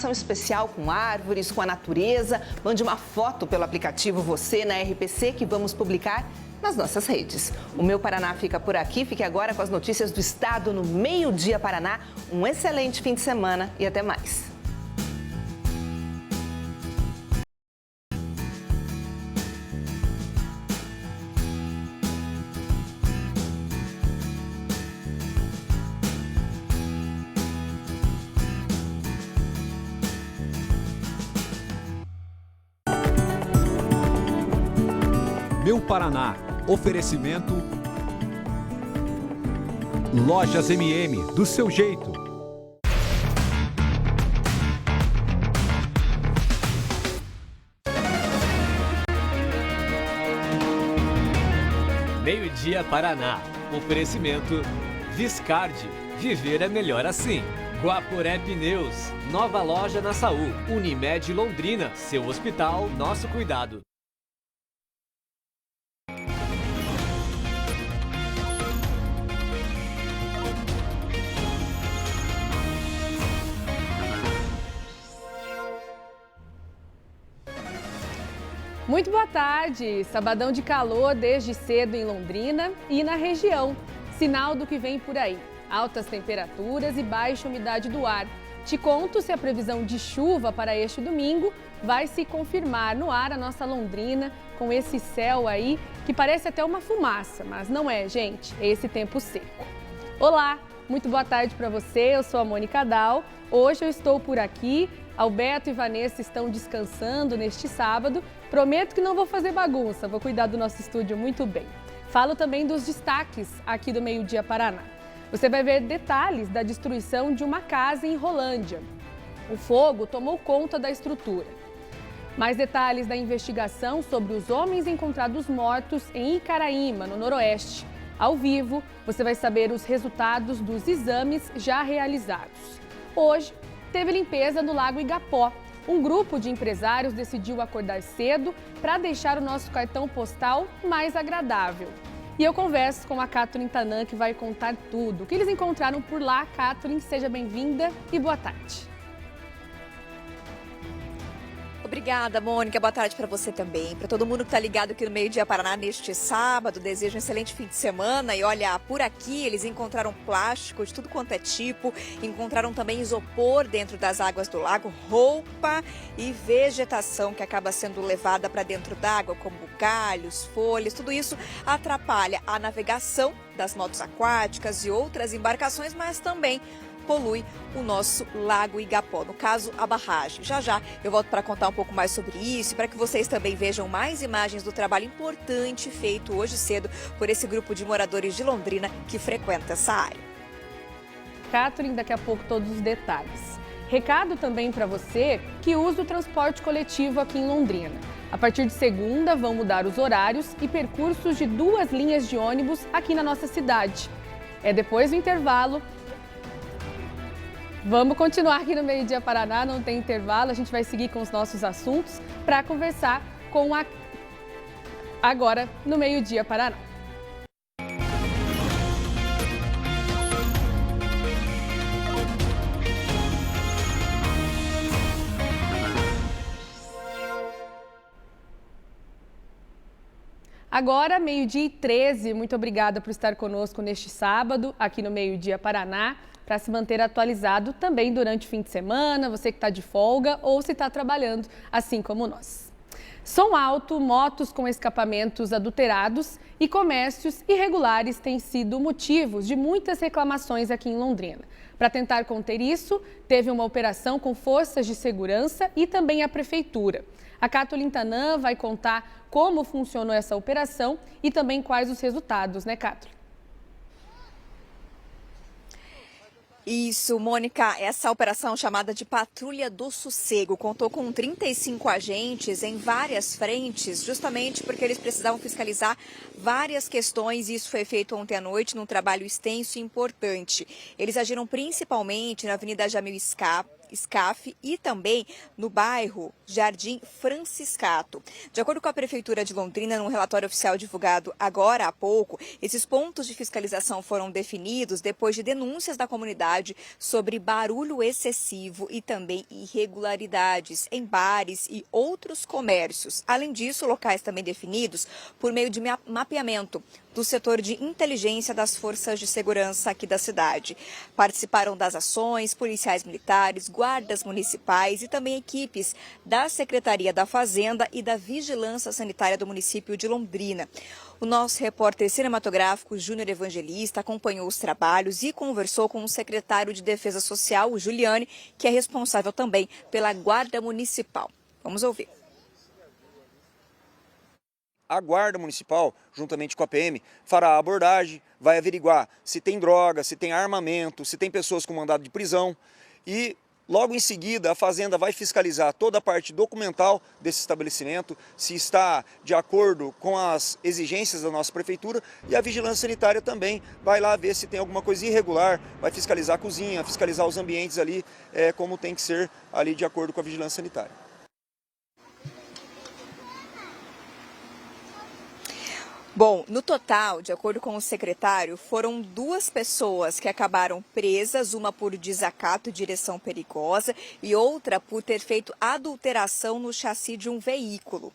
programação especial com árvores, com a natureza. Mande uma foto pelo aplicativo Você na RPC que vamos publicar nas nossas redes. O Meu Paraná fica por aqui. Fique agora com as notícias do estado no Meio Dia Paraná. Um excelente fim de semana e até mais. Meu Paraná, oferecimento Lojas MM, do seu jeito. Meio-dia Paraná, oferecimento Viscardi, viver é melhor assim. Guaporé Pneus, nova loja na Saúl, Unimed Londrina, seu hospital, nosso cuidado. Muito boa tarde! Sabadão de calor desde cedo em Londrina e na região. Sinal do que vem por aí. Altas temperaturas e baixa umidade do ar. Te conto se a previsão de chuva para este domingo vai se confirmar no ar a nossa Londrina, com esse céu aí que parece até uma fumaça, mas não é, gente, é esse tempo seco. Olá, muito boa tarde para você, eu sou a Mônica Dal. Hoje eu estou por aqui, Alberto e Vanessa estão descansando neste sábado. Prometo que não vou fazer bagunça, vou cuidar do nosso estúdio muito bem. Falo também dos destaques aqui do Meio Dia Paraná. Você vai ver detalhes da destruição de uma casa em Rolândia. O fogo tomou conta da estrutura. Mais detalhes da investigação sobre os homens encontrados mortos em Icaraíma, no Noroeste. Ao vivo, você vai saber os resultados dos exames já realizados. Hoje, teve limpeza no Lago Igapó. Um grupo de empresários decidiu acordar cedo para deixar o nosso cartão postal mais agradável. E eu converso com a Catherine Tanan, que vai contar tudo. O que eles encontraram por lá, Catherine, seja bem-vinda e boa tarde. Obrigada, Mônica. Boa tarde para você também. Para todo mundo que está ligado aqui no Meio Dia Paraná neste sábado, desejo um excelente fim de semana. E olha, por aqui eles encontraram plástico de tudo quanto é tipo, encontraram também isopor dentro das águas do lago, roupa e vegetação que acaba sendo levada para dentro d'água, como galhos, folhas, tudo isso atrapalha a navegação das motos aquáticas e outras embarcações, mas também polui o nosso Lago Igapó, no caso, a barragem. Já já eu volto para contar um pouco mais sobre isso, para que vocês também vejam mais imagens do trabalho importante feito hoje cedo por esse grupo de moradores de Londrina que frequenta essa área. Catherine, daqui a pouco todos os detalhes. Recado também para você que usa o transporte coletivo aqui em Londrina. A partir de segunda vão mudar os horários e percursos de 2 linhas de ônibus aqui na nossa cidade. É depois do intervalo. Vamos continuar aqui no Meio Dia Paraná, não tem intervalo, a gente vai seguir com os nossos assuntos para conversar com agora no Meio Dia Paraná. Agora, 12h13, muito obrigada por estar conosco neste sábado, aqui no Meio Dia Paraná, para se manter atualizado também durante o fim de semana, você que está de folga ou se está trabalhando, assim como nós. Som alto, motos com escapamentos adulterados e comércios irregulares têm sido motivos de muitas reclamações aqui em Londrina. Para tentar conter isso, teve uma operação com forças de segurança e também a prefeitura. A Catherine Tanan vai contar como funcionou essa operação e também quais os resultados, né, Catherine? Isso, Mônica, essa operação chamada de Patrulha do Sossego contou com 35 agentes em várias frentes, justamente porque eles precisavam fiscalizar várias questões e isso foi feito ontem à noite num trabalho extenso e importante. Eles agiram principalmente na Avenida Jamil Scar, SCAF e também no bairro Jardim Franciscato. De acordo com a Prefeitura de Londrina, num relatório oficial divulgado agora há pouco, esses pontos de fiscalização foram definidos depois de denúncias da comunidade sobre barulho excessivo e também irregularidades em bares e outros comércios. Além disso, locais também definidos por meio de mapeamento do setor de inteligência das forças de segurança aqui da cidade. Participaram das ações policiais militares, guardas municipais e também equipes da Secretaria da Fazenda e da Vigilância Sanitária do município de Londrina. O nosso repórter cinematográfico Júnior Evangelista acompanhou os trabalhos e conversou com o secretário de Defesa Social, o Juliane, que é responsável também pela Guarda Municipal. Vamos ouvir. A Guarda Municipal, juntamente com a PM, fará a abordagem, vai averiguar se tem droga, se tem armamento, se tem pessoas com mandado de prisão e logo em seguida a Fazenda vai fiscalizar toda a parte documental desse estabelecimento, se está de acordo com as exigências da nossa prefeitura e a Vigilância Sanitária também vai lá ver se tem alguma coisa irregular, vai fiscalizar a cozinha, fiscalizar os ambientes ali, como tem que ser ali de acordo com a Vigilância Sanitária. Bom, no total, de acordo com o secretário, foram 2 pessoas que acabaram presas, uma por desacato e direção perigosa e outra por ter feito adulteração no chassi de um veículo.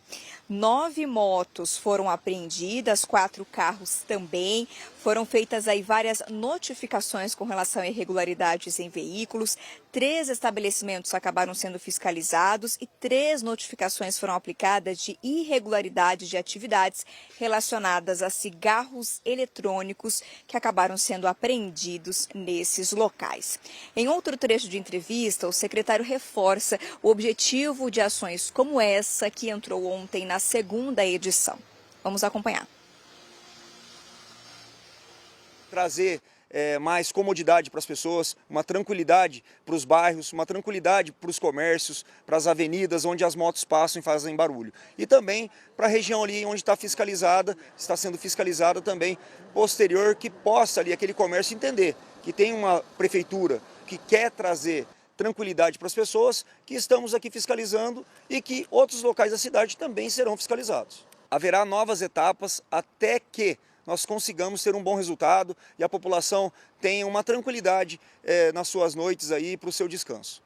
9 motos foram apreendidas, 4 carros também. Foram feitas aí várias notificações com relação a irregularidades em veículos. 3 estabelecimentos acabaram sendo fiscalizados e 3 notificações foram aplicadas de irregularidades de atividades relacionadas a cigarros eletrônicos que acabaram sendo apreendidos nesses locais. Em outro trecho de entrevista, o secretário reforça o objetivo de ações como essa que entrou ontem na 2ª edição. Vamos acompanhar. Trazer mais comodidade para as pessoas, uma tranquilidade para os bairros, uma tranquilidade para os comércios, para as avenidas onde as motos passam e fazem barulho. E também para a região ali onde está sendo fiscalizada também posterior, que possa ali aquele comércio entender que tem uma prefeitura que quer trazer tranquilidade para as pessoas, que estamos aqui fiscalizando e que outros locais da cidade também serão fiscalizados. Haverá novas etapas até que nós consigamos ter um bom resultado e a população tenha uma tranquilidade nas suas noites aí para o seu descanso.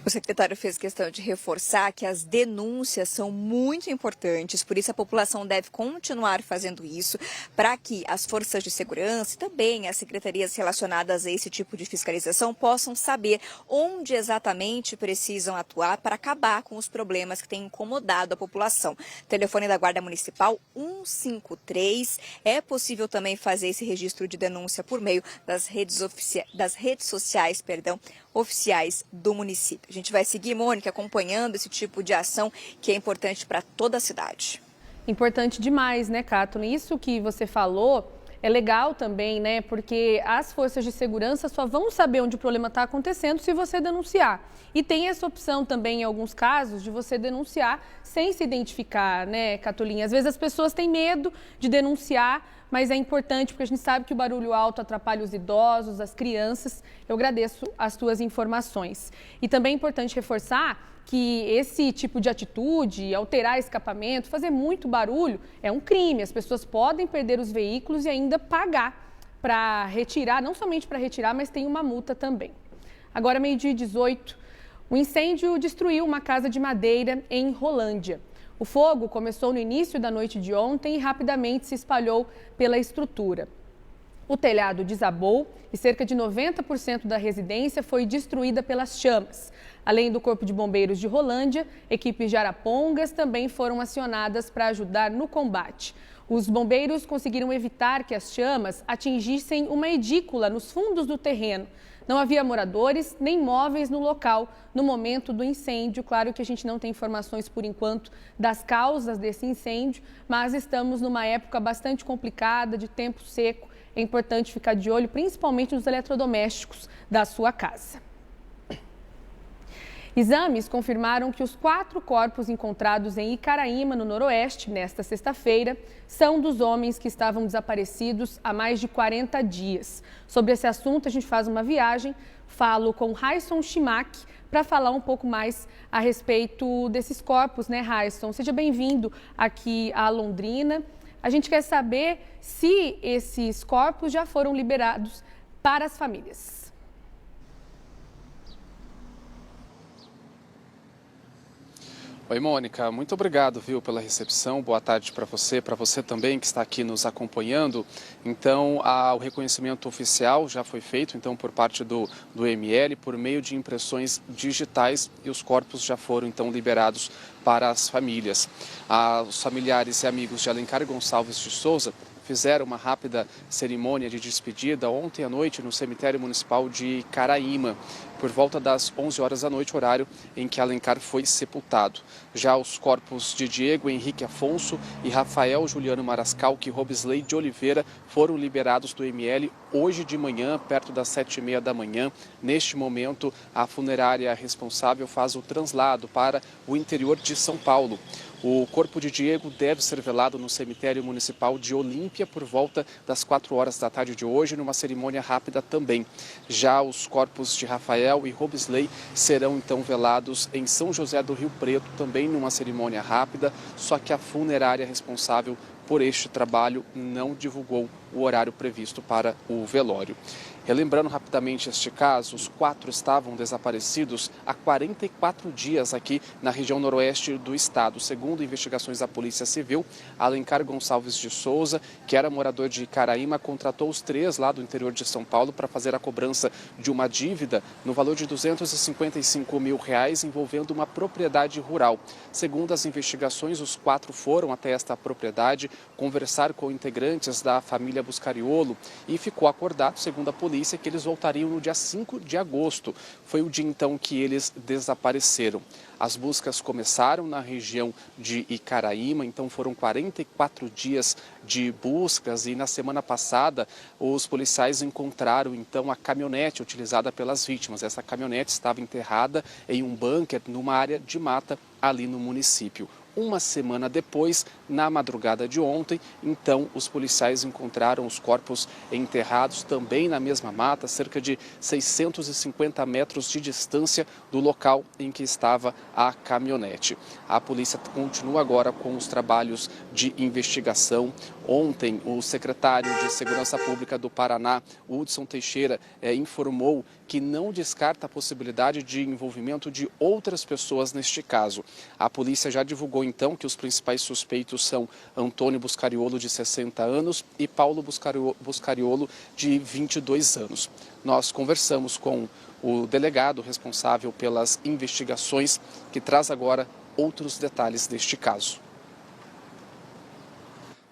O secretário fez questão de reforçar que as denúncias são muito importantes, por isso a população deve continuar fazendo isso para que as forças de segurança e também as secretarias relacionadas a esse tipo de fiscalização possam saber onde exatamente precisam atuar para acabar com os problemas que têm incomodado a população. Telefone da Guarda Municipal 153. É possível também fazer esse registro de denúncia por meio das redes sociais, oficiais do município. A gente vai seguir, Mônica, acompanhando esse tipo de ação que é importante para toda a cidade. Importante demais, né, Kathleen? Isso que você falou é legal também, né? Porque as forças de segurança só vão saber onde o problema está acontecendo se você denunciar. E tem essa opção também, em alguns casos, de você denunciar sem se identificar, né, Kathleen? Às vezes as pessoas têm medo de denunciar, mas é importante porque a gente sabe que o barulho alto atrapalha os idosos, as crianças. Eu agradeço as tuas informações. E também é importante reforçar que esse tipo de atitude, alterar escapamento, fazer muito barulho, é um crime. As pessoas podem perder os veículos e ainda pagar para retirar, não somente para retirar, mas tem uma multa também. Agora, 12h18, o incêndio destruiu uma casa de madeira em Rolândia. O fogo começou no início da noite de ontem e rapidamente se espalhou pela estrutura. O telhado desabou e cerca de 90% da residência foi destruída pelas chamas. Além do Corpo de Bombeiros de Rolândia, equipes de Arapongas também foram acionadas para ajudar no combate. Os bombeiros conseguiram evitar que as chamas atingissem uma edícula nos fundos do terreno. Não havia moradores nem móveis no local no momento do incêndio. Claro que a gente não tem informações por enquanto das causas desse incêndio, mas estamos numa época bastante complicada, de tempo seco. É importante ficar de olho, principalmente nos eletrodomésticos da sua casa. Exames confirmaram que os 4 corpos encontrados em Icaraíma, no Noroeste, nesta sexta-feira, são dos homens que estavam desaparecidos há mais de 40 dias. Sobre esse assunto, a gente faz uma viagem, falo com Raisson Chimac para falar um pouco mais a respeito desses corpos, né, Raisson? Seja bem-vindo aqui a Londrina. A gente quer saber se esses corpos já foram liberados para as famílias. Oi, Mônica, muito obrigado, pela recepção. Boa tarde para você também que está aqui nos acompanhando. Então, o reconhecimento oficial já foi feito, então, por parte do ML, por meio de impressões digitais, e os corpos já foram, então, liberados para as famílias. Os familiares e amigos de Alencar Gonçalves de Souza fizeram uma rápida cerimônia de despedida ontem à noite no cemitério municipal de Caraíma, por volta das 11 horas da noite, horário em que Alencar foi sepultado. Já os corpos de Diego Henrique Afonso e Rafael Juliano Marascalchi Robisley de Oliveira foram liberados do ML hoje de manhã, perto das 7h30 da manhã. Neste momento, a funerária responsável faz o translado para o interior de São Paulo. O corpo de Diego deve ser velado no cemitério municipal de Olímpia por volta das 4 horas da tarde de hoje, numa cerimônia rápida também. Já os corpos de Rafael e Robisley serão então velados em São José do Rio Preto, também numa cerimônia rápida, só que a funerária responsável por este trabalho não divulgou o horário previsto para o velório. Relembrando rapidamente este caso, os 4 estavam desaparecidos há 44 dias aqui na região noroeste do estado. Segundo investigações da Polícia Civil, Alencar Gonçalves de Souza, que era morador de Icaraíma, contratou os 3 lá do interior de São Paulo para fazer a cobrança de uma dívida no valor de R$255 mil envolvendo uma propriedade rural. Segundo as investigações, os 4 foram até esta propriedade conversar com integrantes da família Buscariolo e ficou acordado, segundo a polícia, que eles voltariam no dia 5 de agosto. Foi o dia então que eles desapareceram. As buscas começaram na região de Icaraíma, então foram 44 dias de buscas e na semana passada os policiais encontraram então a caminhonete utilizada pelas vítimas. Essa caminhonete estava enterrada em um bunker numa área de mata ali no município. Uma semana depois, na madrugada de ontem, então os policiais encontraram os corpos enterrados também na mesma mata, cerca de 650 metros de distância do local em que estava a caminhonete. A polícia continua agora com os trabalhos de investigação. Ontem, o secretário de Segurança Pública do Paraná, Hudson Teixeira, informou que não descarta a possibilidade de envolvimento de outras pessoas neste caso. A polícia já divulgou então que os principais suspeitos são Antônio Buscariolo, de 60 anos, e Paulo Buscariolo, de 22 anos. Nós conversamos com o delegado responsável pelas investigações, que traz agora outros detalhes deste caso.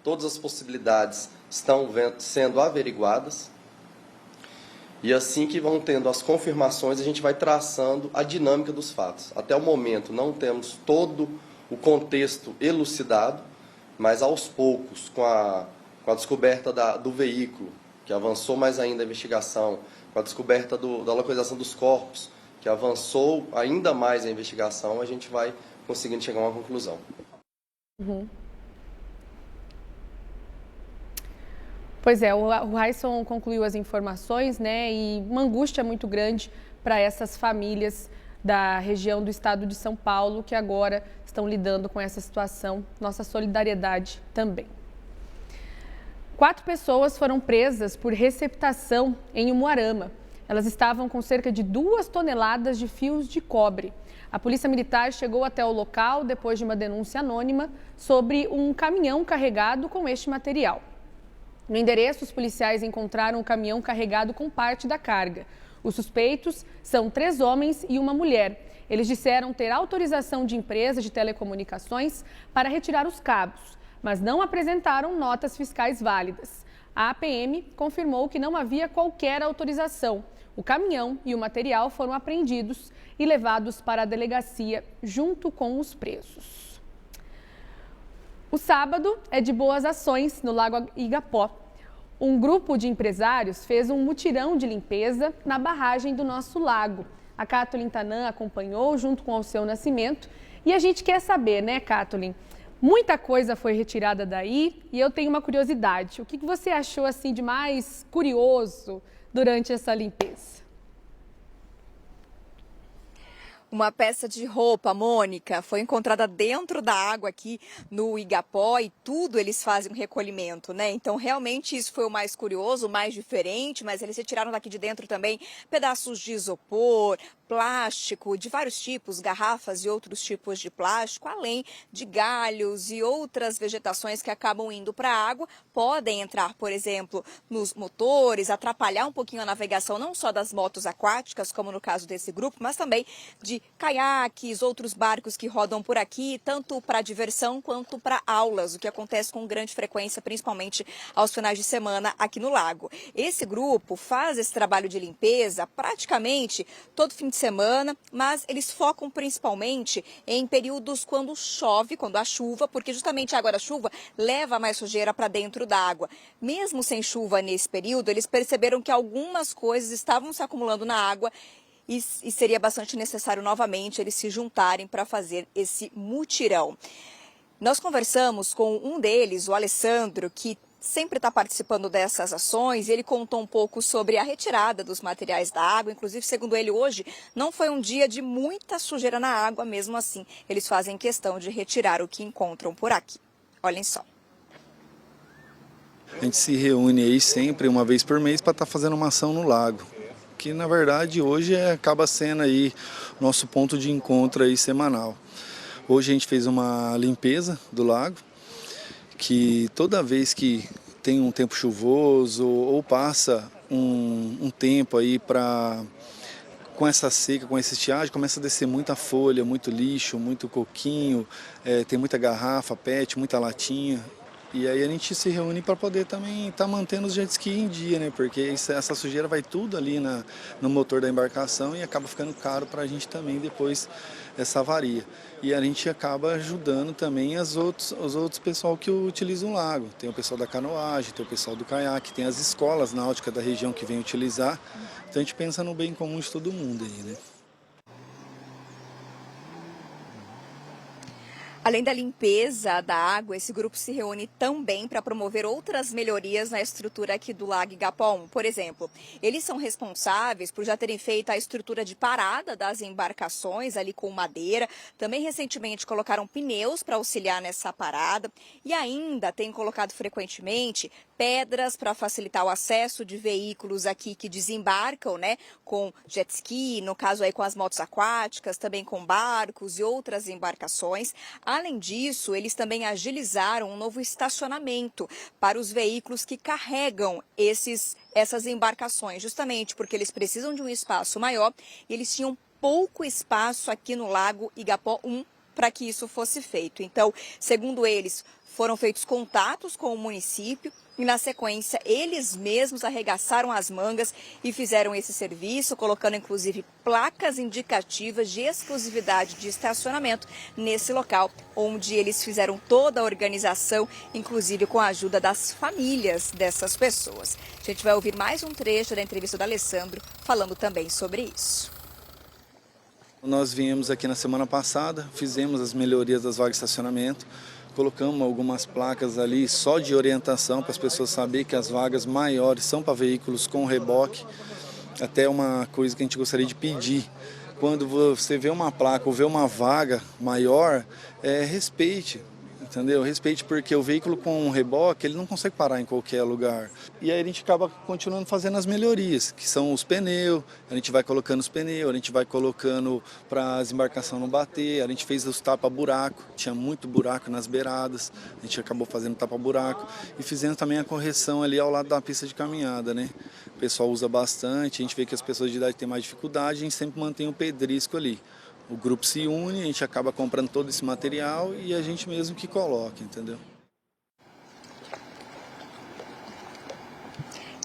Todas as possibilidades estão sendo averiguadas e assim que vão tendo as confirmações, a gente vai traçando a dinâmica dos fatos. Até o momento não temos todo o contexto elucidado, mas aos poucos, com a descoberta do veículo, que avançou mais ainda a investigação, com a descoberta da localização dos corpos, que avançou ainda mais a investigação, a gente vai conseguindo chegar a uma conclusão. Pois é, o Raisson concluiu as informações, né? E uma angústia muito grande para essas famílias da região do estado de São Paulo que agora estão lidando com essa situação. Nossa solidariedade também. 4 pessoas foram presas por receptação em Umuarama. Elas estavam com cerca de 2 toneladas de fios de cobre. A Polícia Militar chegou até o local depois de uma denúncia anônima sobre um caminhão carregado com este material. No endereço, os policiais encontraram um caminhão carregado com parte da carga. Os suspeitos são 3 homens e uma mulher. Eles disseram ter autorização de empresa de telecomunicações para retirar os cabos, mas não apresentaram notas fiscais válidas. A APM confirmou que não havia qualquer autorização. O caminhão e o material foram apreendidos e levados para a delegacia junto com os presos. O sábado é de boas ações no Lago Igapó. Um grupo de empresários fez um mutirão de limpeza na barragem do nosso lago. A Kathleen Tanan acompanhou junto com o Alceu Nascimento e a gente quer saber, né, Kathleen? Muita coisa foi retirada daí e eu tenho uma curiosidade. O que você achou assim de mais curioso durante essa limpeza? Uma peça de roupa, Mônica, foi encontrada dentro da água aqui no Igapó e tudo eles fazem um recolhimento, né? Então, realmente, isso foi o mais curioso, o mais diferente, mas eles retiraram daqui de dentro também pedaços de isopor, plástico de vários tipos, garrafas e outros tipos de plástico, além de galhos e outras vegetações que acabam indo para a água, podem entrar, por exemplo, nos motores, atrapalhar um pouquinho a navegação não só das motos aquáticas, como no caso desse grupo, mas também de caiaques, outros barcos que rodam por aqui, tanto para diversão quanto para aulas, o que acontece com grande frequência, principalmente aos finais de semana aqui no lago. Esse grupo faz esse trabalho de limpeza praticamente todo fim de semana, mas eles focam principalmente em períodos quando chove, quando há chuva, porque justamente a água da chuva leva mais sujeira para dentro da água. Mesmo sem chuva nesse período, eles perceberam que algumas coisas estavam se acumulando na água e seria bastante necessário novamente eles se juntarem para fazer esse mutirão. Nós conversamos com um deles, o Alessandro, que sempre está participando dessas ações, e ele contou um pouco sobre a retirada dos materiais da água. Inclusive, segundo ele, hoje não foi um dia de muita sujeira na água, mesmo assim, eles fazem questão de retirar o que encontram por aqui. Olhem só. A gente se reúne aí sempre, uma vez por mês, para estar fazendo uma ação no lago, que na verdade hoje acaba sendo aí nosso ponto de encontro aí semanal. Hoje a gente fez uma limpeza do lago, que toda vez que tem um tempo chuvoso ou passa um tempo aí com essa seca, com essa estiagem, começa a descer muita folha, muito lixo, muito coquinho, tem muita garrafa, PET, muita latinha. E aí a gente se reúne para poder também estar mantendo os jet ski em dia, né? Porque essa sujeira vai tudo ali no motor da embarcação e acaba ficando caro para a gente também depois essa avaria. E a gente acaba ajudando também os outros pessoal que utilizam o lago. Tem o pessoal da canoagem, tem o pessoal do caiaque, tem as escolas náuticas da região que vêm utilizar. Então a gente pensa no bem comum de todo mundo aí, né? Além da limpeza da água, esse grupo se reúne também para promover outras melhorias na estrutura aqui do Lago Igapó 1. Por exemplo, eles são responsáveis por já terem feito a estrutura de parada das embarcações ali com madeira. Também recentemente colocaram pneus para auxiliar nessa parada e ainda têm colocado frequentemente pedras para facilitar o acesso de veículos aqui que desembarcam, né, com jet ski, no caso aí com as motos aquáticas, também com barcos e outras embarcações. Além disso, eles também agilizaram um novo estacionamento para os veículos que carregam essas embarcações, justamente porque eles precisam de um espaço maior e eles tinham pouco espaço aqui no Lago Igapó 1 para que isso fosse feito. Então, segundo eles, foram feitos contatos com o município e, na sequência, eles mesmos arregaçaram as mangas e fizeram esse serviço, colocando, inclusive, placas indicativas de exclusividade de estacionamento nesse local, onde eles fizeram toda a organização, inclusive com a ajuda das famílias dessas pessoas. A gente vai ouvir mais um trecho da entrevista do Alessandro, falando também sobre isso. Nós viemos aqui na semana passada, fizemos as melhorias das vagas de estacionamento, colocamos algumas placas ali só de orientação para as pessoas saberem que as vagas maiores são para veículos com reboque. Até uma coisa que a gente gostaria de pedir, quando você vê uma placa ou vê uma vaga maior, respeite. Entendeu? Respeite, porque o veículo com um reboque, ele não consegue parar em qualquer lugar. E aí a gente acaba continuando fazendo as melhorias, que são os pneus, a gente vai colocando os pneus, a gente vai colocando para as embarcações não bater, a gente fez os tapa-buraco, tinha muito buraco nas beiradas, a gente acabou fazendo tapa-buraco e fizemos também a correção ali ao lado da pista de caminhada, né? O pessoal usa bastante, a gente vê que as pessoas de idade têm mais dificuldade, a gente sempre mantém o pedrisco ali. O grupo se une, a gente acaba comprando todo esse material e a gente mesmo que coloca, entendeu?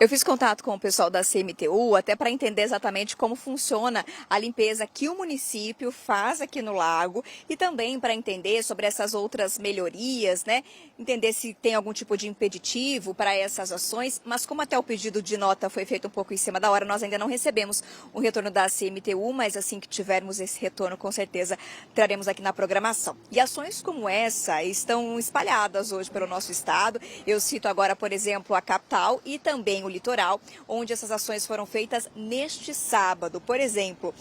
Eu fiz contato com o pessoal da CMTU até para entender exatamente como funciona a limpeza que o município faz aqui no lago e também para entender sobre essas outras melhorias, né? Entender se tem algum tipo de impeditivo para essas ações, mas como até o pedido de nota foi feito um pouco em cima da hora, nós ainda não recebemos o retorno da CMTU, mas assim que tivermos esse retorno, com certeza traremos aqui na programação. E ações como essa estão espalhadas hoje pelo nosso estado. Eu cito agora, por exemplo, a capital e também o litoral, onde essas ações foram feitas neste sábado. Por exemplo,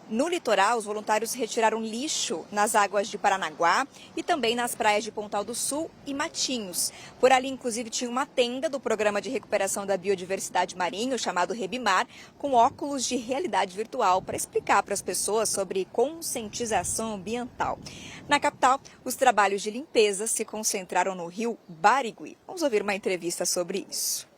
no litoral, os voluntários retiraram lixo nas águas de Paranaguá e também nas praias de Pontal do Sul e Matinhos. Por ali, inclusive, tinha uma tenda do Programa de Recuperação da Biodiversidade Marinha, chamado Rebimar, com óculos de realidade virtual para explicar para as pessoas sobre conscientização ambiental. Na capital, os trabalhos de limpeza se concentraram no rio Barigui. Vamos ouvir uma entrevista sobre isso.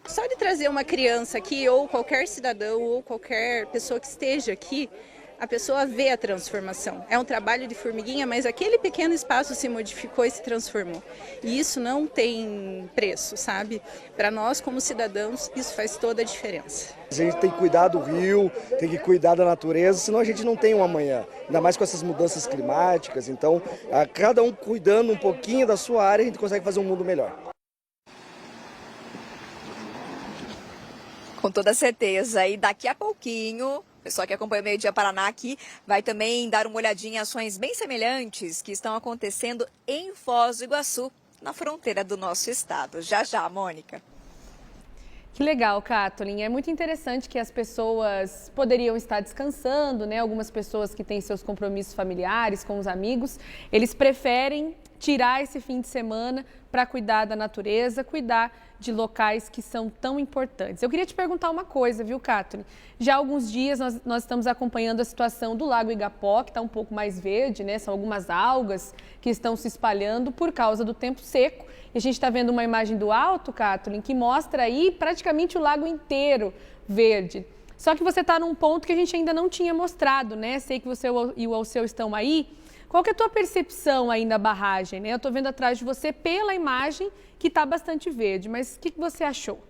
Só de trazer uma criança aqui, ou qualquer cidadão, ou qualquer pessoa que esteja aqui, a pessoa vê a transformação. É um trabalho de formiguinha, mas aquele pequeno espaço se modificou e se transformou. E isso não tem preço, sabe? Para nós, como cidadãos, isso faz toda a diferença. A gente tem que cuidar do rio, tem que cuidar da natureza, senão a gente não tem um amanhã. Ainda mais com essas mudanças climáticas. Então, cada um cuidando um pouquinho da sua área, a gente consegue fazer um mundo melhor. Com toda certeza. E daqui a pouquinho, o pessoal que acompanha o Meio Dia Paraná aqui vai também dar uma olhadinha em ações bem semelhantes que estão acontecendo em Foz do Iguaçu, na fronteira do nosso estado. Já, já, Mônica. Que legal, Kathleen. É muito interessante que as pessoas poderiam estar descansando, né? Algumas pessoas que têm seus compromissos familiares com os amigos, eles preferem tirar esse fim de semana para cuidar da natureza, cuidar de locais que são tão importantes. Eu queria te perguntar uma coisa, viu, Kathleen? Já há alguns dias nós estamos acompanhando a situação do Lago Igapó, que está um pouco mais verde, né? São algumas algas que estão se espalhando por causa do tempo seco. E a gente está vendo uma imagem do alto, Kathleen, que mostra aí praticamente o lago inteiro verde. Só que você está num ponto que a gente ainda não tinha mostrado, né? Sei que você e o Alceu estão aí. Qual que é a tua percepção aí na barragem, né? Eu estou vendo atrás de você pela imagem que está bastante verde, mas o que você achou?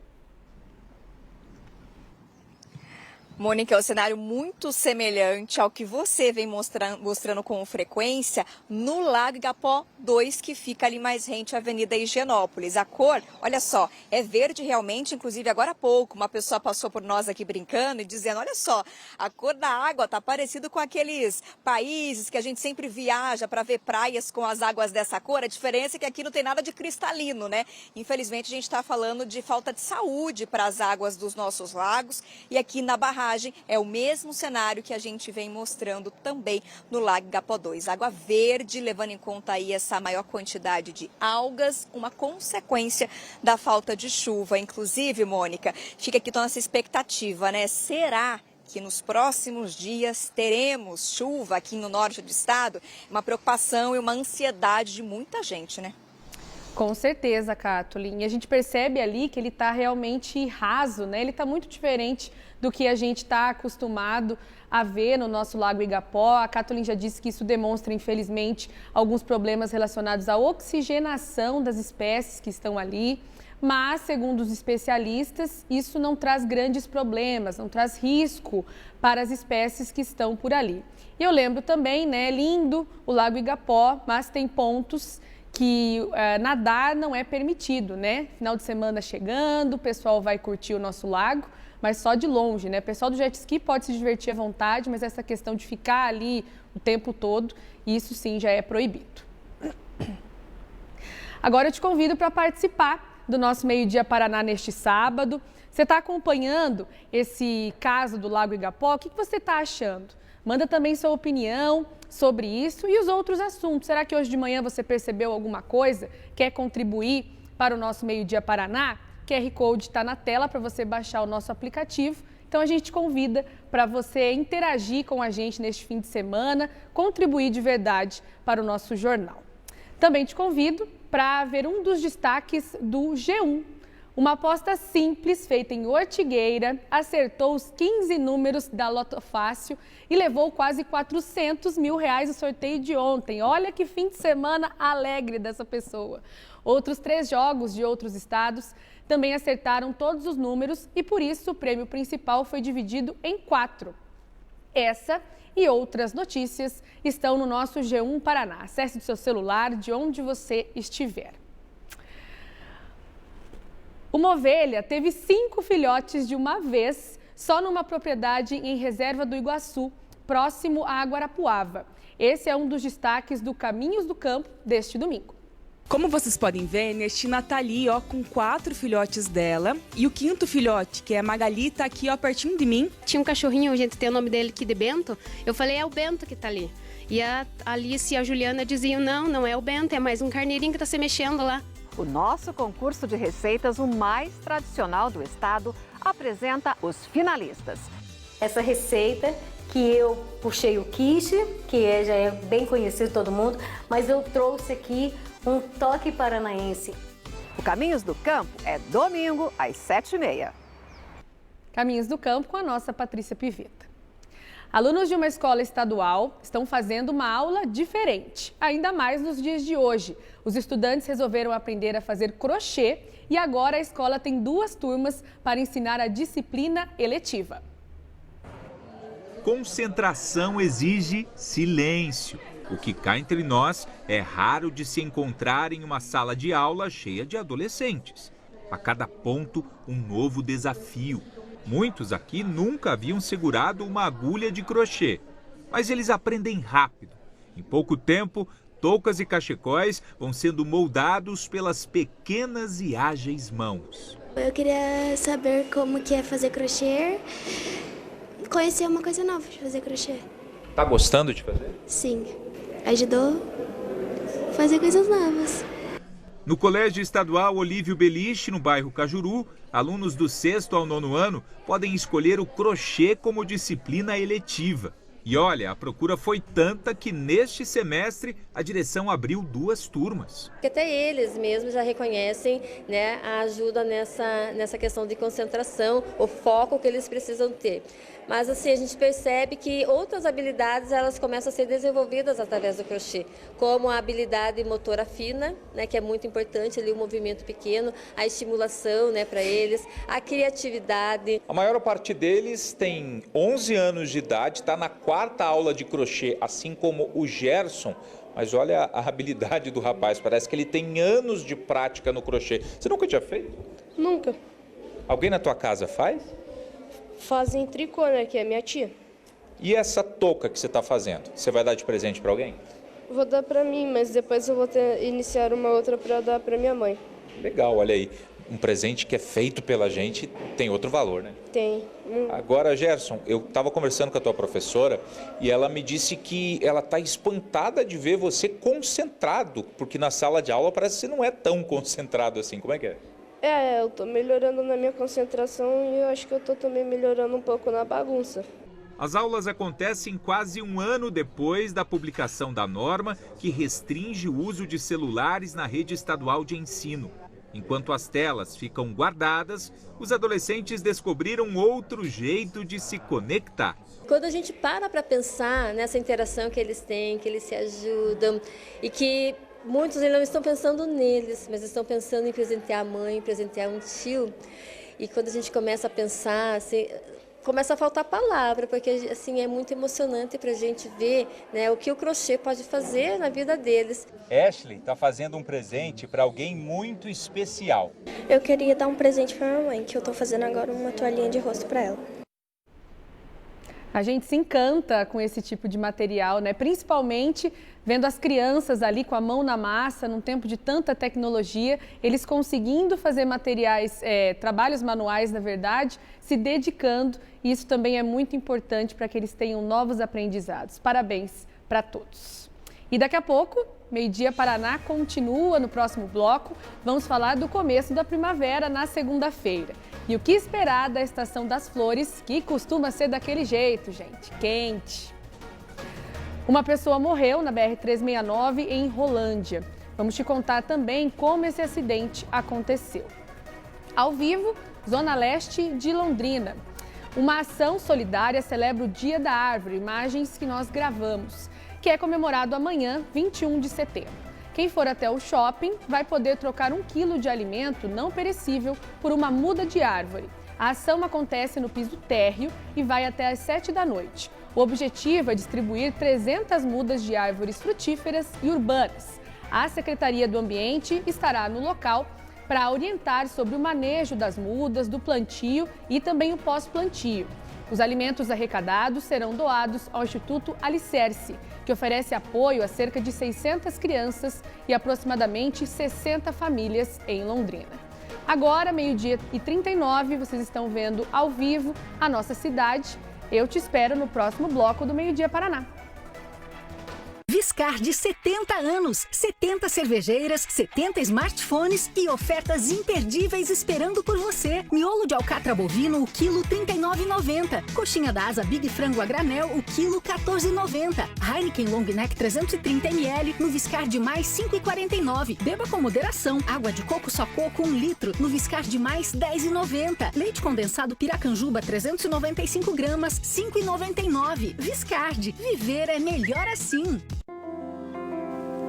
Mônica, é um cenário muito semelhante ao que você vem mostrando com frequência no Lago Igapó 2, que fica ali mais rente à Avenida Higienópolis. A cor, olha só, é verde realmente, inclusive agora há pouco uma pessoa passou por nós aqui brincando e dizendo, olha só, a cor da água está parecido com aqueles países que a gente sempre viaja para ver praias com as águas dessa cor. A diferença é que aqui não tem nada de cristalino, né? Infelizmente a gente está falando de falta de saúde para as águas dos nossos lagos e aqui na barragem é o mesmo cenário que a gente vem mostrando também no Lago Igapó 2. Água verde, levando em conta aí essa maior quantidade de algas, uma consequência da falta de chuva. Inclusive, Mônica, fica aqui toda essa expectativa, né? Será que nos próximos dias teremos chuva aqui no norte do estado? Uma preocupação e uma ansiedade de muita gente, né? Com certeza, Kathleen. E a gente percebe ali que ele está realmente raso, né? Ele está muito diferente do que a gente está acostumado a ver no nosso Lago Igapó. A Kathleen já disse que isso demonstra, infelizmente, alguns problemas relacionados à oxigenação das espécies que estão ali. Mas, segundo os especialistas, isso não traz grandes problemas, não traz risco para as espécies que estão por ali. E eu lembro também, né, lindo o Lago Igapó, mas tem pontos que nadar não é permitido, né? Final de semana chegando, o pessoal vai curtir o nosso lago, mas só de longe, né? O pessoal do jet ski pode se divertir à vontade, mas essa questão de ficar ali o tempo todo, isso sim já é proibido. Agora eu te convido para participar do nosso Meio Dia Paraná neste sábado. Você está acompanhando esse caso do Lago Igapó? O que você está achando? Manda também sua opinião sobre isso e os outros assuntos. Será que hoje de manhã você percebeu alguma coisa? Quer contribuir para o nosso Meio Dia Paraná? QR Code está na tela para você baixar o nosso aplicativo. Então a gente te convida para você interagir com a gente neste fim de semana, contribuir de verdade para o nosso jornal. Também te convido para ver um dos destaques do G1. Uma aposta simples, feita em Ortigueira, acertou os 15 números da Loto Fácil e levou quase R$400 mil no sorteio de ontem. Olha que fim de semana alegre dessa pessoa. Outros 3 jogos de outros estados também acertaram todos os números e, por isso, o prêmio principal foi dividido em 4. Essa e outras notícias estão no nosso G1 Paraná. Acesse do seu celular de onde você estiver. Uma ovelha teve 5 filhotes de uma vez, só numa propriedade em Reserva do Iguaçu, próximo a Guarapuava. Esse é um dos destaques do Caminhos do Campo deste domingo. Como vocês podem ver, Nestina tá ali, ó, com 4 filhotes dela. E o 5º filhote, que é a Magali, tá aqui, ó, pertinho de mim. Tinha um cachorrinho, a gente tem o nome dele aqui de Bento. Eu falei, é o Bento que tá ali. E a Alice e a Juliana diziam, não é o Bento, é mais um carneirinho que tá se mexendo lá. O nosso concurso de receitas, o mais tradicional do estado, apresenta os finalistas. Essa receita que eu puxei o quiche, que já é bem conhecido todo mundo, mas eu trouxe aqui um toque paranaense. O Caminhos do Campo é domingo às 7h30. Caminhos do Campo com a nossa Patrícia Pivetta. Alunos de uma escola estadual estão fazendo uma aula diferente, ainda mais nos dias de hoje. Os estudantes resolveram aprender a fazer crochê e agora a escola tem 2 turmas para ensinar a disciplina eletiva. Concentração exige silêncio. O que cá entre nós é raro de se encontrar em uma sala de aula cheia de adolescentes. A cada ponto, um novo desafio. Muitos aqui nunca haviam segurado uma agulha de crochê, mas eles aprendem rápido. Em pouco tempo, toucas e cachecóis vão sendo moldados pelas pequenas e ágeis mãos. Eu queria saber como que é fazer crochê, conhecer uma coisa nova de fazer crochê. Tá gostando de fazer? Sim, ajudou a fazer coisas novas. No Colégio Estadual Olívio Beliche, no bairro Cajuru, alunos do 6º ao 9º ano podem escolher o crochê como disciplina eletiva. E olha, a procura foi tanta que neste semestre a direção abriu 2 turmas. Porque até eles mesmos já reconhecem, né, a ajuda nessa questão de concentração, o foco que eles precisam ter. Mas assim, a gente percebe que outras habilidades elas começam a ser desenvolvidas através do crochê, como a habilidade motora fina, né, que é muito importante ali, o movimento pequeno, a estimulação, né, para eles, a criatividade. A maior parte deles tem 11 anos de idade, está na 4ª aula de crochê, assim como o Gerson. Mas olha a habilidade do rapaz, parece que ele tem anos de prática no crochê. Você nunca tinha feito? Nunca. Alguém na tua casa faz? Fazem tricô, né, que é minha tia. E essa touca que você está fazendo, você vai dar de presente para alguém? Vou dar para mim, mas depois eu vou iniciar uma outra para dar para minha mãe. Legal, olha aí. Um presente que é feito pela gente tem outro valor, né? Tem. Agora, Gerson, eu estava conversando com a tua professora e ela me disse que ela está espantada de ver você concentrado, porque na sala de aula parece que você não é tão concentrado assim. Como é que é? Eu tô melhorando na minha concentração e eu acho que eu tô também melhorando um pouco na bagunça. As aulas acontecem quase um ano depois da publicação da norma que restringe o uso de celulares na rede estadual de ensino. Enquanto as telas ficam guardadas, os adolescentes descobriram outro jeito de se conectar. Quando a gente para pensar nessa interação que eles têm, que eles se ajudam e que muitos não estão pensando neles, mas estão pensando em presentear a mãe, presentear um tio. E quando a gente começa a pensar, assim, começa a faltar palavra, porque assim, é muito emocionante para a gente ver, né, o que o crochê pode fazer na vida deles. Ashley está fazendo um presente para alguém muito especial. Eu queria dar um presente para minha mãe, que eu estou fazendo agora uma toalhinha de rosto para ela. A gente se encanta com esse tipo de material, né? Principalmente vendo as crianças ali com a mão na massa, num tempo de tanta tecnologia, eles conseguindo fazer materiais, trabalhos manuais, na verdade, se dedicando. E isso também é muito importante para que eles tenham novos aprendizados. Parabéns para todos. E daqui a pouco, Meio-Dia Paraná continua no próximo bloco. Vamos falar do começo da primavera na segunda-feira. E o que esperar da Estação das Flores, que costuma ser daquele jeito, gente, quente. Uma pessoa morreu na BR-369 em Rolândia. Vamos te contar também como esse acidente aconteceu. ao vivo, Zona Leste de Londrina. Uma ação solidária celebra o Dia da Árvore, imagens que nós gravamos, que é comemorado amanhã, 21 de setembro. Quem for até o shopping vai poder trocar 1 quilo de alimento não perecível por uma muda de árvore. A ação acontece no piso térreo e vai até às 7 da noite. O objetivo é distribuir 300 mudas de árvores frutíferas e urbanas. A Secretaria do Ambiente estará no local para orientar sobre o manejo das mudas, do plantio e também o pós-plantio. Os alimentos arrecadados serão doados ao Instituto Alicerce, que oferece apoio a cerca de 600 crianças e aproximadamente 60 famílias em Londrina. Agora, 12h39, vocês estão vendo ao vivo a nossa cidade. Eu te espero no próximo bloco do Meio Dia Paraná. Viscardi 70 anos, 70 cervejeiras, 70 smartphones e ofertas imperdíveis esperando por você. Miolo de alcatra bovino, o quilo R$ 39,90. Coxinha da asa Big Frango a granel, o quilo R$ 14,90. Heineken Long Neck 330 ml no Viscardi Mais 5,49. Beba com moderação. Água de coco só coco 1 litro no Viscardi Mais 10,90. Leite condensado Piracanjuba 395 gramas 5,99. Viscardi, viver é melhor assim.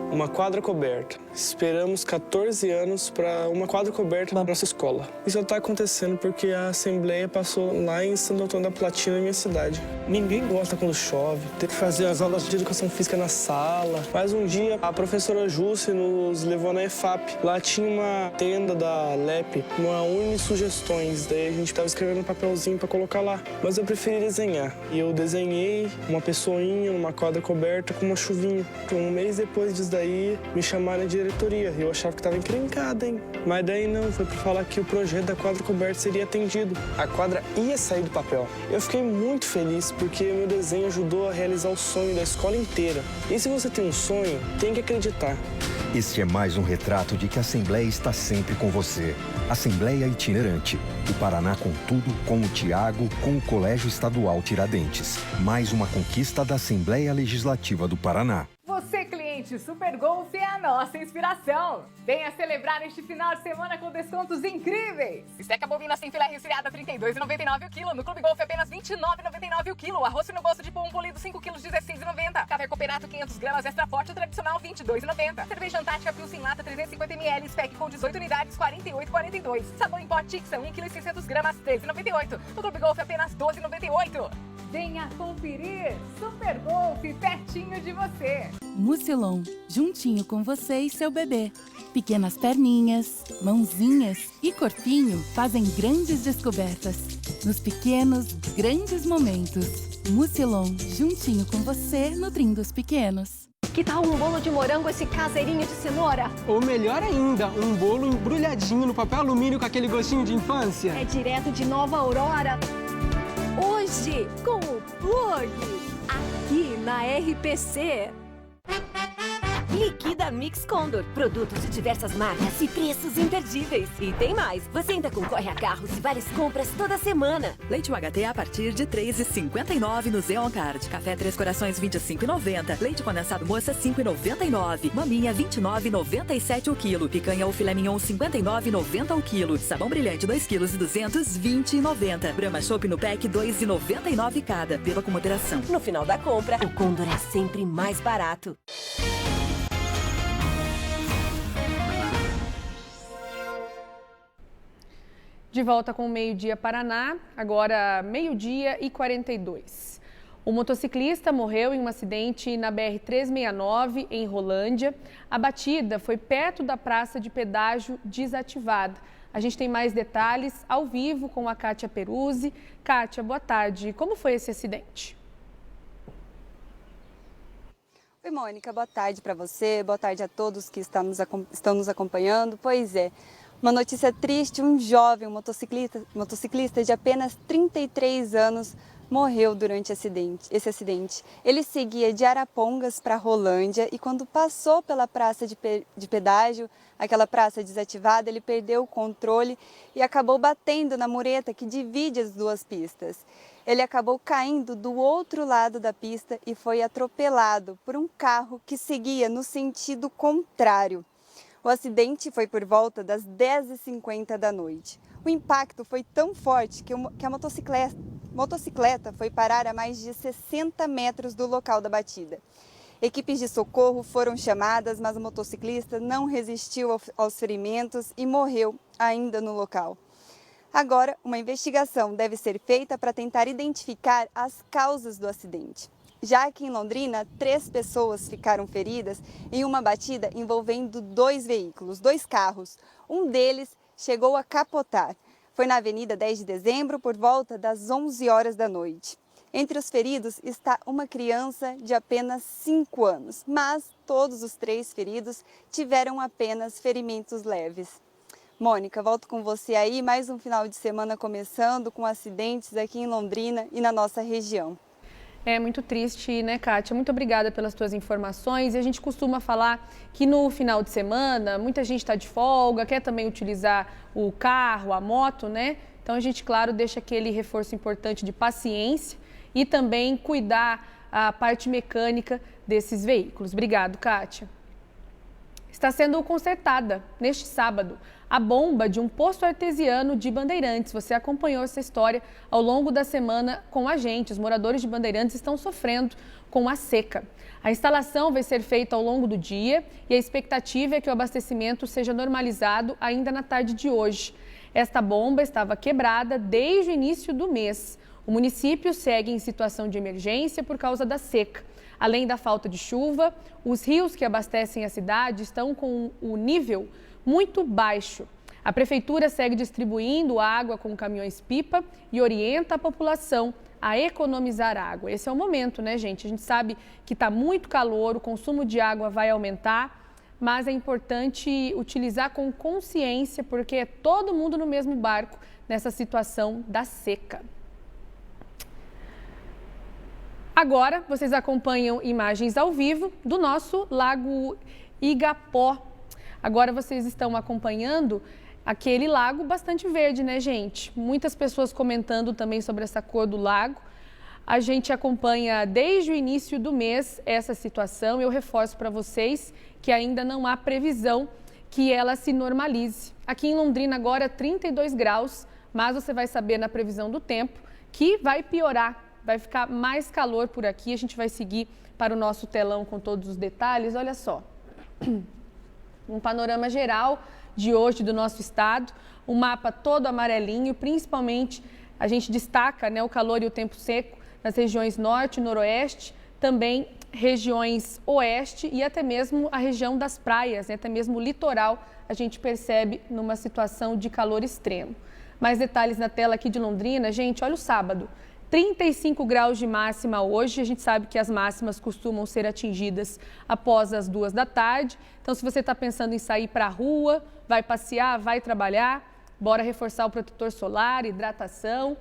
Uma quadra coberta. Esperamos 14 anos para uma quadra coberta na nossa escola. Isso está acontecendo porque a Assembleia passou lá em Santo Antônio da Platina, minha cidade. Ninguém gosta quando chove, tem que fazer as aulas de educação física na sala. Mas um dia a professora Jússi nos levou na EFAP. Lá tinha uma tenda da LEP, uma Unisugestões. Daí a gente estava escrevendo um papelzinho para colocar lá. Mas eu preferi desenhar. E eu desenhei uma pessoinha numa quadra coberta com uma chuvinha. Um mês depois disso daí, me chamaram na diretoria. Eu achava que estava encrencada, hein? Mas daí não, foi para falar que o projeto da quadra coberta seria atendido. A quadra ia sair do papel. Eu fiquei muito feliz porque meu desenho ajudou a realizar o sonho da escola inteira. E se você tem um sonho, tem que acreditar. Este é mais um retrato de que a Assembleia está sempre com você. Assembleia Itinerante. O Paraná com tudo, com o Tiago, com o Colégio Estadual Tiradentes. Mais uma conquista da Assembleia Legislativa do Paraná. Você, cliente Super Golf, é a nossa inspiração. Venha celebrar este final de semana com descontos incríveis. Esteca bovina sem filé resfriada, R$ 32,99 o quilo. No Clube Golf, apenas R$ 29,99 o quilo. Arroz no gosto de pão polido, 5 quilos, R$ 16,90. Café Cooperato, 500 gramas, extra forte, tradicional, R$ 22,90. Cerveja Antártica Pilsen Lata, 350 ml, spec com 18 unidades, R$ 48,42. Sabão em pó Tixa, 1 kg e 600 gramas, R$ 13,98. No Clube Golf, apenas R$ 12,98. Venha conferir Super Golf pertinho de você. Mucilon, juntinho com você e seu bebê. Pequenas perninhas, mãozinhas e corpinho fazem grandes descobertas. Nos pequenos, grandes momentos. Mucilon, juntinho com você, nutrindo os pequenos. Que tal um bolo de morango, esse caseirinho de cenoura? Ou melhor ainda, um bolo embrulhadinho no papel alumínio com aquele gostinho de infância. É direto de Nova Aurora. Hoje, com o Plug, aqui na RPC. Liquida Mix Condor. Produtos de diversas marcas e preços imperdíveis. E tem mais. Você ainda concorre a carros e várias compras toda semana. Leite UHT a partir de R$ 3,59 no Zeon Card. Café Três Corações, R$ 25,90. Leite condensado moça, R$ 5,99. Maminha, R$ 29,97 o quilo. Picanha ou filé mignon, R$ 59,90 o quilo. Sabão brilhante, 2 quilos e 200, R$ 20,90. Brahma Chopp no pack, R$ 2,99 cada. Beba com moderação. No final da compra, o Condor é sempre mais barato. De volta com o Meio Dia Paraná, agora 12h42. O motociclista morreu em um acidente na BR-369, em Rolândia. A batida foi perto da praça de pedágio desativada. A gente tem mais detalhes ao vivo com a Kátia Peruzzi. Kátia, boa tarde. Como foi esse acidente? Oi, Mônica. Boa tarde para você. Boa tarde a todos que estão nos acompanhando. Pois é. Uma notícia triste, um jovem motociclista de apenas 33 anos morreu durante esse acidente. Ele seguia de Arapongas para Rolândia e quando passou pela praça de pedágio, aquela praça desativada, ele perdeu o controle e acabou batendo na mureta que divide as duas pistas. Ele acabou caindo do outro lado da pista e foi atropelado por um carro que seguia no sentido contrário. O acidente foi por volta das 10h50 da noite. O impacto foi tão forte que a motocicleta foi parar a mais de 60 metros do local da batida. Equipes de socorro foram chamadas, mas o motociclista não resistiu aos ferimentos e morreu ainda no local. Agora, uma investigação deve ser feita para tentar identificar as causas do acidente. Já que em Londrina, 3 pessoas ficaram feridas em uma batida envolvendo 2 veículos, 2 carros. Um deles chegou a capotar. Foi na Avenida 10 de Dezembro por volta das 11 horas da noite. Entre os feridos está uma criança de apenas 5 anos, mas todos os 3 feridos tiveram apenas ferimentos leves. Mônica, volto com você aí, mais um final de semana começando com acidentes aqui em Londrina e na nossa região. É muito triste, né, Kátia? Muito obrigada pelas tuas informações. E a gente costuma falar que no final de semana muita gente está de folga, quer também utilizar o carro, a moto, né? Então a gente, claro, deixa aquele reforço importante de paciência e também cuidar a parte mecânica desses veículos. Obrigado, Kátia. Está sendo consertada neste sábado a bomba de um poço artesiano de Bandeirantes. Você acompanhou essa história ao longo da semana com a gente. Os moradores de Bandeirantes estão sofrendo com a seca. A instalação vai ser feita ao longo do dia e a expectativa é que o abastecimento seja normalizado ainda na tarde de hoje. Esta bomba estava quebrada desde o início do mês. O município segue em situação de emergência por causa da seca. Além da falta de chuva, os rios que abastecem a cidade estão com o nível muito baixo. A prefeitura segue distribuindo água com caminhões-pipa e orienta a população a economizar água. Esse é o momento, né, gente? A gente sabe que está muito calor, o consumo de água vai aumentar, mas é importante utilizar com consciência, porque é todo mundo no mesmo barco nessa situação da seca. Agora, vocês acompanham imagens ao vivo do nosso Lago Igapó. Agora vocês estão acompanhando aquele lago bastante verde, né, gente? Muitas pessoas comentando também sobre essa cor do lago. A gente acompanha desde o início do mês essa situação. Eu reforço para vocês que ainda não há previsão que ela se normalize. Aqui em Londrina agora 32 graus, mas você vai saber na previsão do tempo que vai piorar. Vai ficar mais calor por aqui, a gente vai seguir para o nosso telão com todos os detalhes. Olha só, um panorama geral de hoje do nosso estado, um mapa todo amarelinho, principalmente a gente destaca, né, o calor e o tempo seco nas regiões norte e noroeste, também regiões oeste e até mesmo a região das praias, né, até mesmo o litoral, a gente percebe numa situação de calor extremo. Mais detalhes na tela aqui de Londrina, gente, olha o sábado. 35 graus de máxima hoje, a gente sabe que as máximas costumam ser atingidas após as 2 da tarde. Então, se você está pensando em sair para a rua, vai passear, vai trabalhar, bora reforçar o protetor solar, hidratação,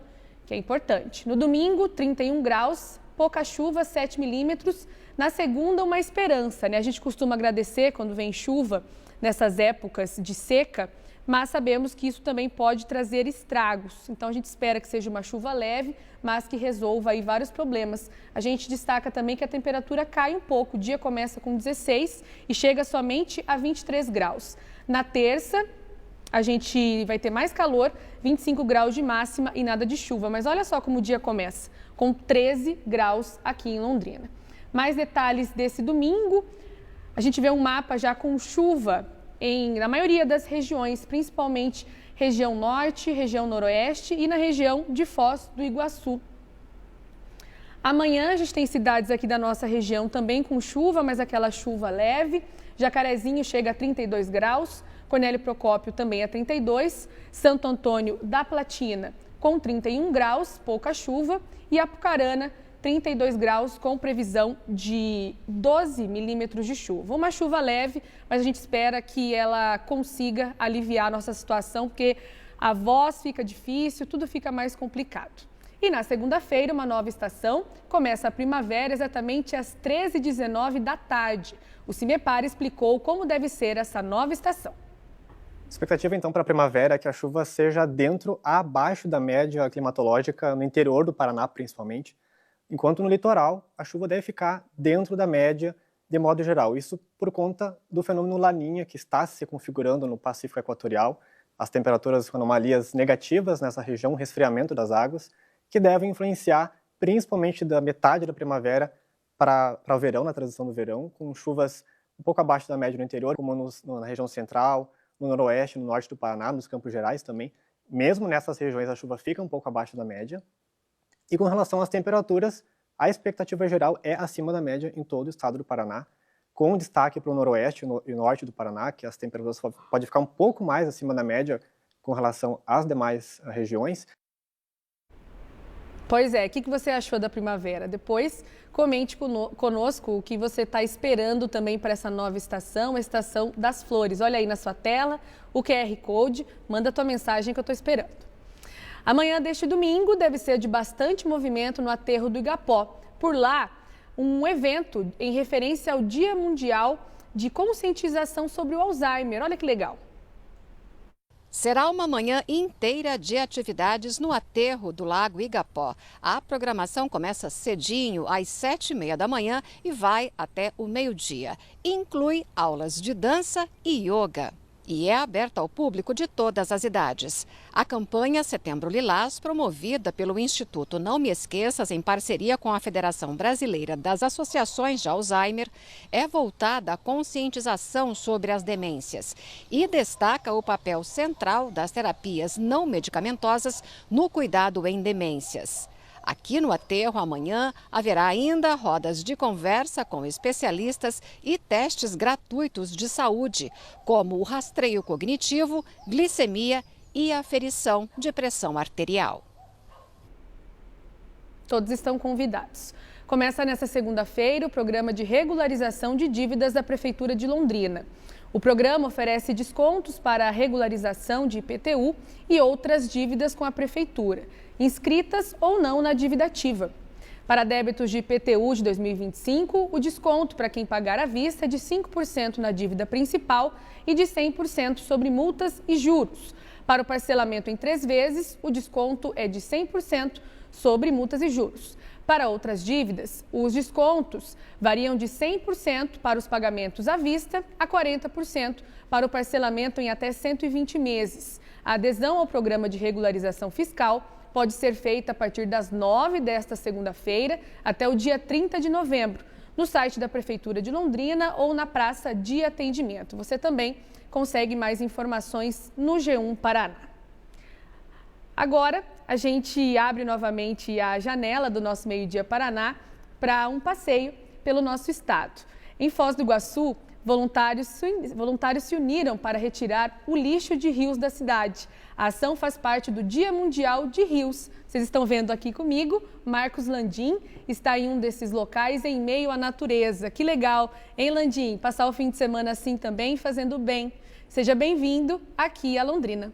que é importante. No domingo, 31 graus, pouca chuva, 7 milímetros. Na segunda, uma esperança, né? A gente costuma agradecer quando vem chuva nessas épocas de seca, mas sabemos que isso também pode trazer estragos. Então, a gente espera que seja uma chuva leve, mas que resolva aí vários problemas. A gente destaca também que a temperatura cai um pouco. O dia começa com 16 e chega somente a 23 graus. Na terça, a gente vai ter mais calor, 25 graus de máxima e nada de chuva. Mas olha só como o dia começa, com 13 graus aqui em Londrina. Mais detalhes desse domingo, a gente vê um mapa já com chuva na maioria das regiões, principalmente região norte, região noroeste e na região de Foz do Iguaçu. Amanhã a gente tem cidades aqui da nossa região também com chuva, mas aquela chuva leve. Jacarezinho chega a 32 graus, Cornélio Procópio também a 32, Santo Antônio da Platina com 31 graus, pouca chuva, e Apucarana 32 graus com previsão de 12 milímetros de chuva. Uma chuva leve, mas a gente espera que ela consiga aliviar a nossa situação, porque a voz fica difícil, tudo fica mais complicado. E na segunda-feira, uma nova estação, começa a primavera exatamente às 13h19 da tarde. O CIMEPAR explicou como deve ser essa nova estação. A expectativa, então, para a primavera é que a chuva seja dentro a abaixo da média climatológica, no interior do Paraná, principalmente, enquanto no litoral a chuva deve ficar dentro da média de modo geral. Isso por conta do fenômeno Laninha, que está se configurando no Pacífico Equatorial, as temperaturas com anomalias negativas nessa região, o resfriamento das águas, que devem influenciar principalmente da metade da primavera para o verão, na transição do verão, com chuvas um pouco abaixo da média no interior, como na região central, no noroeste, no norte do Paraná, nos Campos Gerais também. Mesmo nessas regiões a chuva fica um pouco abaixo da média. E com relação às temperaturas, a expectativa geral é acima da média em todo o estado do Paraná, com destaque para o noroeste e norte do Paraná, que as temperaturas podem ficar um pouco mais acima da média com relação às demais regiões. Pois é, o que você achou da primavera? Depois, comente conosco o que você está esperando também para essa nova estação, a Estação das Flores. Olha aí na sua tela o QR Code, manda a tua mensagem que eu estou esperando. Amanhã deste domingo deve ser de bastante movimento no aterro do Igapó. Por lá, um evento em referência ao Dia Mundial de Conscientização sobre o Alzheimer. Olha que legal. Será uma manhã inteira de atividades no aterro do Lago Igapó. A programação começa cedinho, às 7h30 da manhã e vai até o meio-dia. Inclui aulas de dança e yoga. E é aberta ao público de todas as idades. A campanha Setembro Lilás, promovida pelo Instituto Não Me Esqueças, em parceria com a Federação Brasileira das Associações de Alzheimer, é voltada à conscientização sobre as demências e destaca o papel central das terapias não medicamentosas no cuidado em demências. Aqui no aterro, amanhã, haverá ainda rodas de conversa com especialistas e testes gratuitos de saúde, como o rastreio cognitivo, glicemia e aferição de pressão arterial. Todos estão convidados. Começa nesta segunda-feira o programa de regularização de dívidas da Prefeitura de Londrina. O programa oferece descontos para a regularização de IPTU e outras dívidas com a Prefeitura, inscritas ou não na dívida ativa. Para débitos de IPTU de 2025, o desconto para quem pagar à vista é de 5% na dívida principal e de 100% sobre multas e juros. Para o parcelamento em 3 vezes, o desconto é de 100% sobre multas e juros. Para outras dívidas, os descontos variam de 100% para os pagamentos à vista a 40% para o parcelamento em até 120 meses. A adesão ao programa de regularização fiscal pode ser feita a partir das 9 desta segunda-feira até o dia 30 de novembro, no site da Prefeitura de Londrina ou na praça de atendimento. Você também consegue mais informações no G1 Paraná. Agora, a gente abre novamente a janela do nosso Meio-Dia Paraná para um passeio pelo nosso estado. Em Foz do Iguaçu, voluntários se uniram para retirar o lixo de rios da cidade. A ação faz parte do Dia Mundial de Rios. Vocês estão vendo aqui comigo, Marcos Landim está em um desses locais em meio à natureza. Que legal, hein, Landim? Passar o fim de semana assim também, fazendo bem. Seja bem-vindo aqui a Londrina.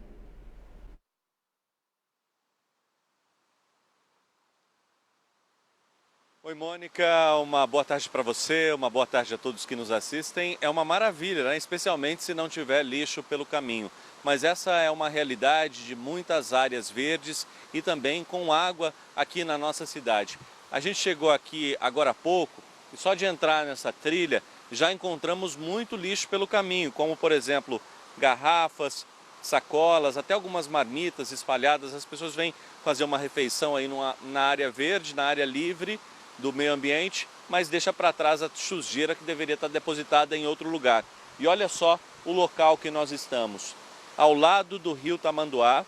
Oi, Mônica, uma boa tarde para você, uma boa tarde a todos que nos assistem. É uma maravilha, né? Especialmente se não tiver lixo pelo caminho. Mas essa é uma realidade de muitas áreas verdes e também com água aqui na nossa cidade. A gente chegou aqui agora há pouco e só de entrar nessa trilha já encontramos muito lixo pelo caminho, como por exemplo garrafas, sacolas, até algumas marmitas espalhadas. As pessoas vêm fazer uma refeição aí na área verde, na área livre do meio ambiente, mas deixa para trás a sujeira que deveria estar depositada em outro lugar. E olha só o local que nós estamos, ao lado do rio Tamanduá,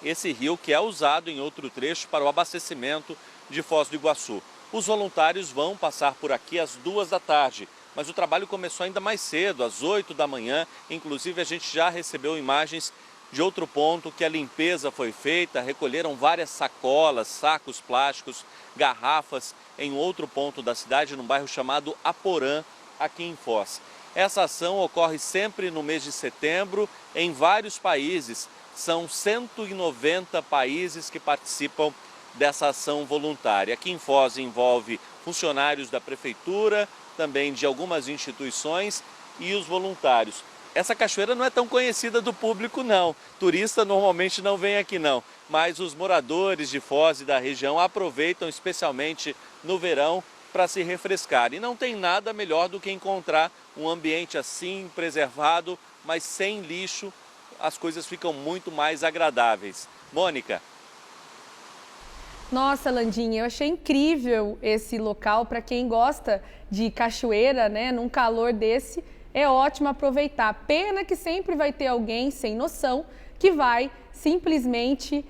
esse rio que é usado em outro trecho para o abastecimento de Foz do Iguaçu. Os voluntários vão passar por aqui às 2 da tarde, mas o trabalho começou ainda mais cedo, às 8 da manhã, inclusive a gente já recebeu imagens de outro ponto que a limpeza foi feita, recolheram várias sacolas, sacos plásticos, garrafas em outro ponto da cidade, num bairro chamado Aporã, aqui em Foz. Essa ação ocorre sempre no mês de setembro em vários países. São 190 países que participam dessa ação voluntária. Aqui em Foz envolve funcionários da prefeitura, também de algumas instituições e os voluntários. Essa cachoeira não é tão conhecida do público não, turista normalmente não vem aqui não, mas os moradores de Foz e da região aproveitam especialmente no verão para se refrescar. E não tem nada melhor do que encontrar um ambiente assim, preservado, mas sem lixo. As coisas ficam muito mais agradáveis. Mônica. Nossa, Landinha, eu achei incrível esse local para quem gosta de cachoeira, né? Num calor desse, é ótimo aproveitar. Pena que sempre vai ter alguém sem noção que vai simplesmente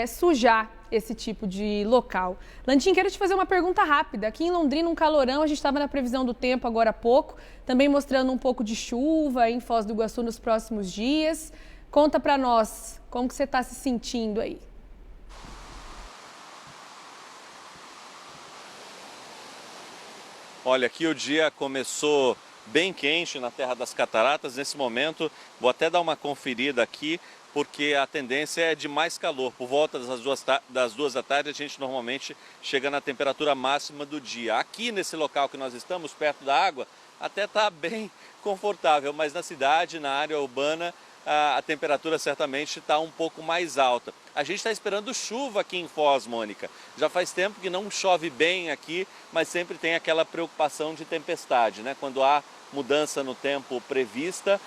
sujar esse tipo de local. Landinha, quero te fazer uma pergunta rápida. Aqui em Londrina, um calorão, a gente estava na previsão do tempo agora há pouco, também mostrando um pouco de chuva em Foz do Iguaçu nos próximos dias. Conta para nós, como que você está se sentindo aí? Olha, aqui o dia começou bem quente na Terra das Cataratas. Nesse momento, vou até dar uma conferida aqui, porque a tendência é de mais calor. Por volta das 2 da tarde, a gente normalmente chega na temperatura máxima do dia. Aqui nesse local que nós estamos, perto da água, até está bem confortável, mas na cidade, na área urbana, a temperatura certamente está um pouco mais alta. A gente está esperando chuva aqui em Foz, Mônica. Já faz tempo que não chove bem aqui, mas sempre tem aquela preocupação de tempestade, né? Quando há mudança no tempo prevista,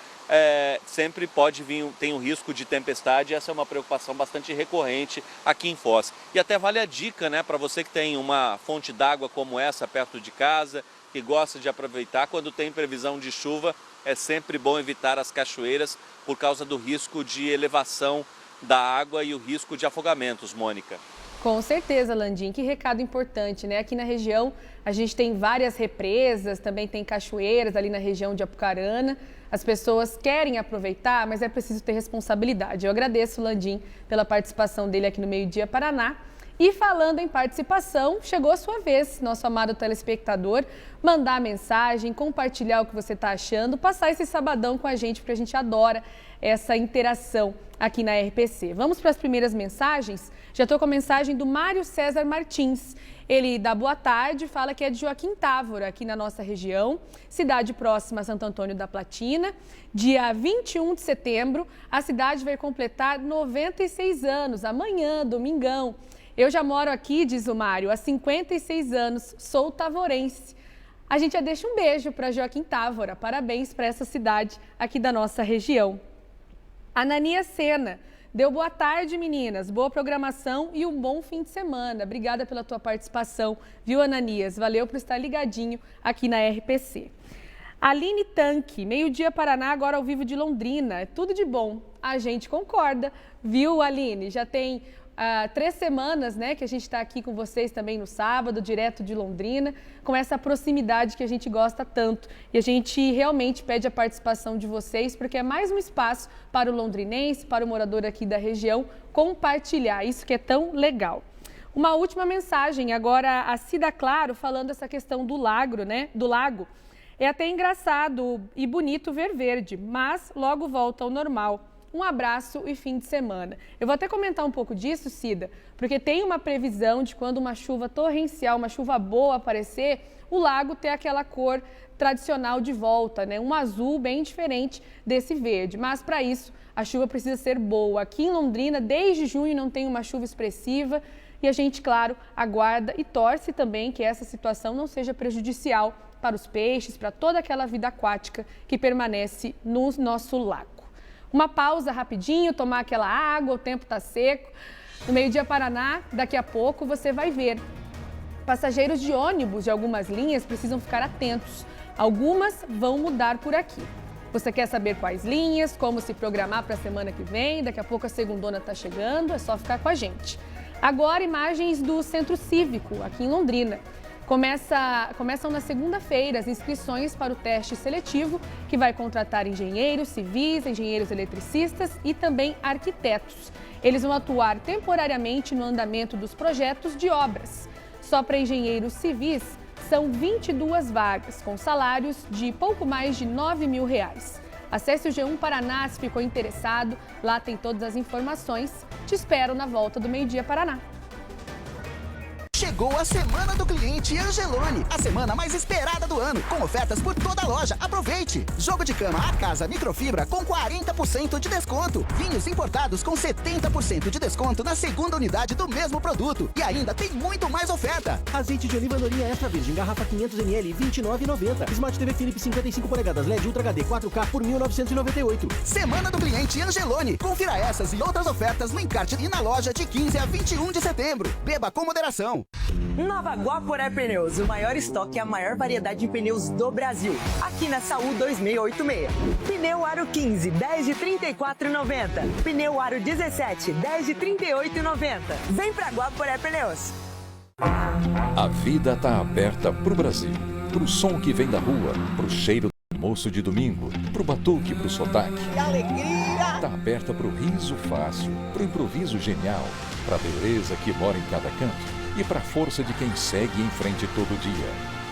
sempre pode vir, tem um risco de tempestade, e essa é uma preocupação bastante recorrente aqui em Foz. E até vale a dica, né, para você que tem uma fonte d'água como essa perto de casa, que gosta de aproveitar, quando tem previsão de chuva, é sempre bom evitar as cachoeiras por causa do risco de elevação da água e o risco de afogamentos, Mônica. Com certeza, Landim, que recado importante, né? Aqui na região a gente tem várias represas, também tem cachoeiras ali na região de Apucarana. As pessoas querem aproveitar, mas é preciso ter responsabilidade. Eu agradeço, Landim, pela participação dele aqui no Meio Dia Paraná. E falando em participação, chegou a sua vez, nosso amado telespectador, mandar mensagem, compartilhar o que você está achando, passar esse sabadão com a gente, porque a gente adora essa interação aqui na RPC. Vamos para as primeiras mensagens? Já estou com a mensagem do Mário César Martins. Ele dá boa tarde, fala que é de Joaquim Távora, aqui na nossa região, cidade próxima a Santo Antônio da Platina. Dia 21 de setembro, a cidade vai completar 96 anos, amanhã, domingão. Eu já moro aqui, diz o Mário, há 56 anos, sou tavorense. A gente já deixa um beijo para Joaquim Távora, parabéns para essa cidade aqui da nossa região. Anania Sena, deu boa tarde, meninas, boa programação e um bom fim de semana. Obrigada pela tua participação, viu, Ananias? Valeu por estar ligadinho aqui na RPC. Aline Tanque, Meio Dia Paraná, agora ao vivo de Londrina, é tudo de bom. A gente concorda, viu, Aline? Já tem 3 semanas, né, que a gente está aqui com vocês também no sábado, direto de Londrina, com essa proximidade que a gente gosta tanto. E a gente realmente pede a participação de vocês, porque é mais um espaço para o londrinense, para o morador aqui da região, compartilhar. Isso que é tão legal. Uma última mensagem, agora a Cida Claro, falando essa questão do lago, né, do lago. É até engraçado e bonito ver verde, mas logo volta ao normal. Um abraço e fim de semana. Eu vou até comentar um pouco disso, Cida, porque tem uma previsão de quando uma chuva torrencial, uma chuva boa aparecer, o lago ter aquela cor tradicional de volta, né? Um azul bem diferente desse verde. Mas para isso, a chuva precisa ser boa. Aqui em Londrina, desde junho, não tem uma chuva expressiva e a gente, claro, aguarda e torce também que essa situação não seja prejudicial para os peixes, para toda aquela vida aquática que permanece no nosso lago. Uma pausa rapidinho, tomar aquela água, o tempo está seco. No Meio Dia Paraná, daqui a pouco você vai ver. Passageiros de ônibus de algumas linhas precisam ficar atentos. Algumas vão mudar por aqui. Você quer saber quais linhas, como se programar para a semana que vem? Daqui a pouco a segundona está chegando, é só ficar com a gente. Agora, imagens do Centro Cívico, aqui em Londrina. Começam na segunda-feira as inscrições para o teste seletivo, que vai contratar engenheiros civis, engenheiros eletricistas e também arquitetos. Eles vão atuar temporariamente no andamento dos projetos de obras. Só para engenheiros civis, são 22 vagas, com salários de pouco mais de R$9 mil. Acesse o G1 Paraná se ficou interessado, lá tem todas as informações. Te espero na volta do Meio Dia Paraná. Chegou Chegou a Semana do Cliente Angeloni, a semana mais esperada do ano, com ofertas por toda a loja. Aproveite! Jogo de cama A Casa Microfibra com 40% de desconto. Vinhos importados com 70% de desconto na segunda unidade do mesmo produto. E ainda tem muito mais oferta. Azeite de oliva Andorinha Extra Virgem, garrafa 500 ml, R$ 29,90. Smart TV Philips 55 polegadas LED Ultra HD 4K por R$ 1.998. Semana do Cliente Angeloni. Confira essas e outras ofertas no encarte e na loja de 15 a 21 de setembro. Beba com moderação. Nova Guaporé Pneus, o maior estoque e a maior variedade de pneus do Brasil. Aqui na Saúl 2686. Pneu Aro 15, 10 de R$ 34,90. Pneu Aro 17, 10 de R$ 38,90. Vem pra Guaporé Pneus. A vida tá aberta pro Brasil. Pro som que vem da rua, pro cheiro do almoço de domingo, pro batuque, pro sotaque. Que alegria! Tá aberta pro riso fácil, pro improviso genial, pra beleza que mora em cada canto e pra força de quem segue em frente todo dia.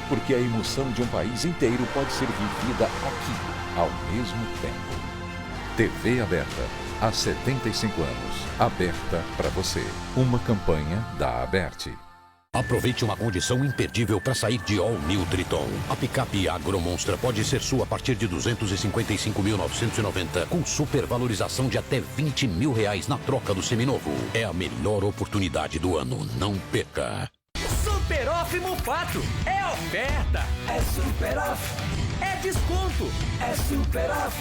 Porque a emoção de um país inteiro pode ser vivida aqui, ao mesmo tempo. TV aberta, há 75 anos. Aberta para você. Uma campanha da Aberte. Aproveite uma condição imperdível para sair de All New Triton. A picape Agromonstra pode ser sua a partir de R$ 255.990, com supervalorização de até R$20 mil na troca do seminovo. É a melhor oportunidade do ano, não perca. Super Off Mufato, é oferta, é super off, é desconto, é super off,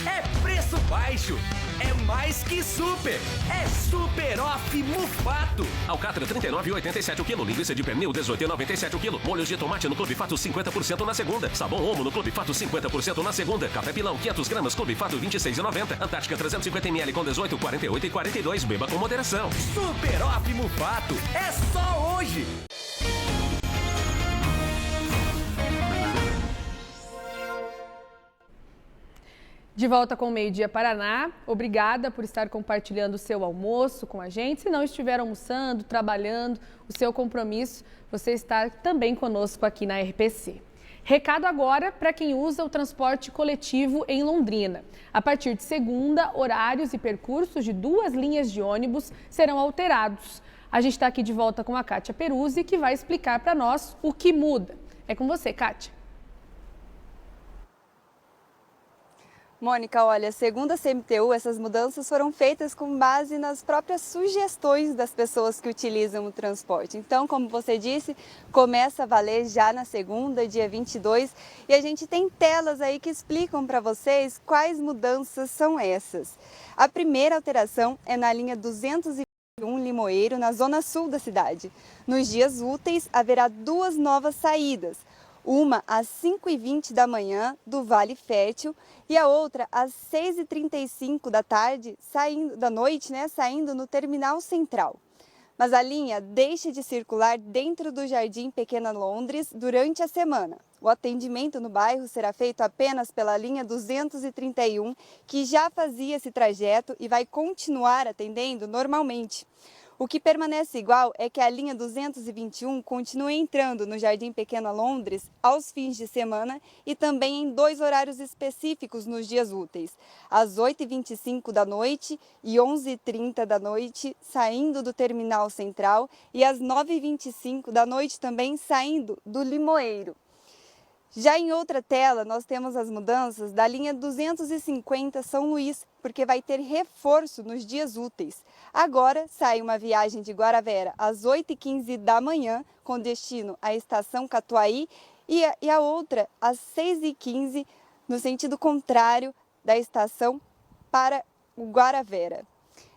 é preço baixo. É mais que super! É Super Off Mufato! Alcatra 39,87 o quilo. Linguiça de pernil 18,97 o quilo. Molhos de tomate no Clube Fato 50% na segunda. Sabão Omo no Clube Fato 50% na segunda. Café Pilão 500 gramas Clube Fato 26,90. Antártica 350 ml com 18, 48 e 42. Beba com moderação. Super Off Mufato! É só hoje! De volta com o Meio Dia Paraná, obrigada por estar compartilhando o seu almoço com a gente. Se não estiver almoçando, trabalhando, o seu compromisso, você está também conosco aqui na RPC. Recado agora para quem usa o transporte coletivo em Londrina. A partir de segunda, horários e percursos de 2 linhas de ônibus serão alterados. A gente está aqui de volta com a Kátia Peruzzi, que vai explicar para nós o que muda. É com você, Kátia. Mônica, olha, segundo a CMTU, essas mudanças foram feitas com base nas próprias sugestões das pessoas que utilizam o transporte. Então, como você disse, começa a valer já na segunda, dia 22, e a gente tem telas aí que explicam para vocês quais mudanças são essas. A primeira alteração é na linha 201 Limoeiro, na zona sul da cidade. Nos dias úteis, haverá 2 novas saídas. Uma às 5h20 da manhã do Vale Fértil e a outra às 6h35 da noite, saindo no Terminal Central. Mas a linha deixa de circular dentro do Jardim Pequena Londres durante a semana. O atendimento no bairro será feito apenas pela linha 231, que já fazia esse trajeto e vai continuar atendendo normalmente. O que permanece igual é que a linha 221 continua entrando no Jardim Pequena Londres aos fins de semana e também em 2 horários específicos nos dias úteis, às 8h25 da noite e 11h30 da noite, saindo do Terminal Central, e às 9h25 da noite também saindo do Limoeiro. Já em outra tela, nós temos as mudanças da linha 250 São Luís, porque vai ter reforço nos dias úteis. Agora sai uma viagem de Guaravera às 8h15 da manhã, com destino à estação Catuaí, e a outra às 6h15, no sentido contrário da estação para o Guaravera.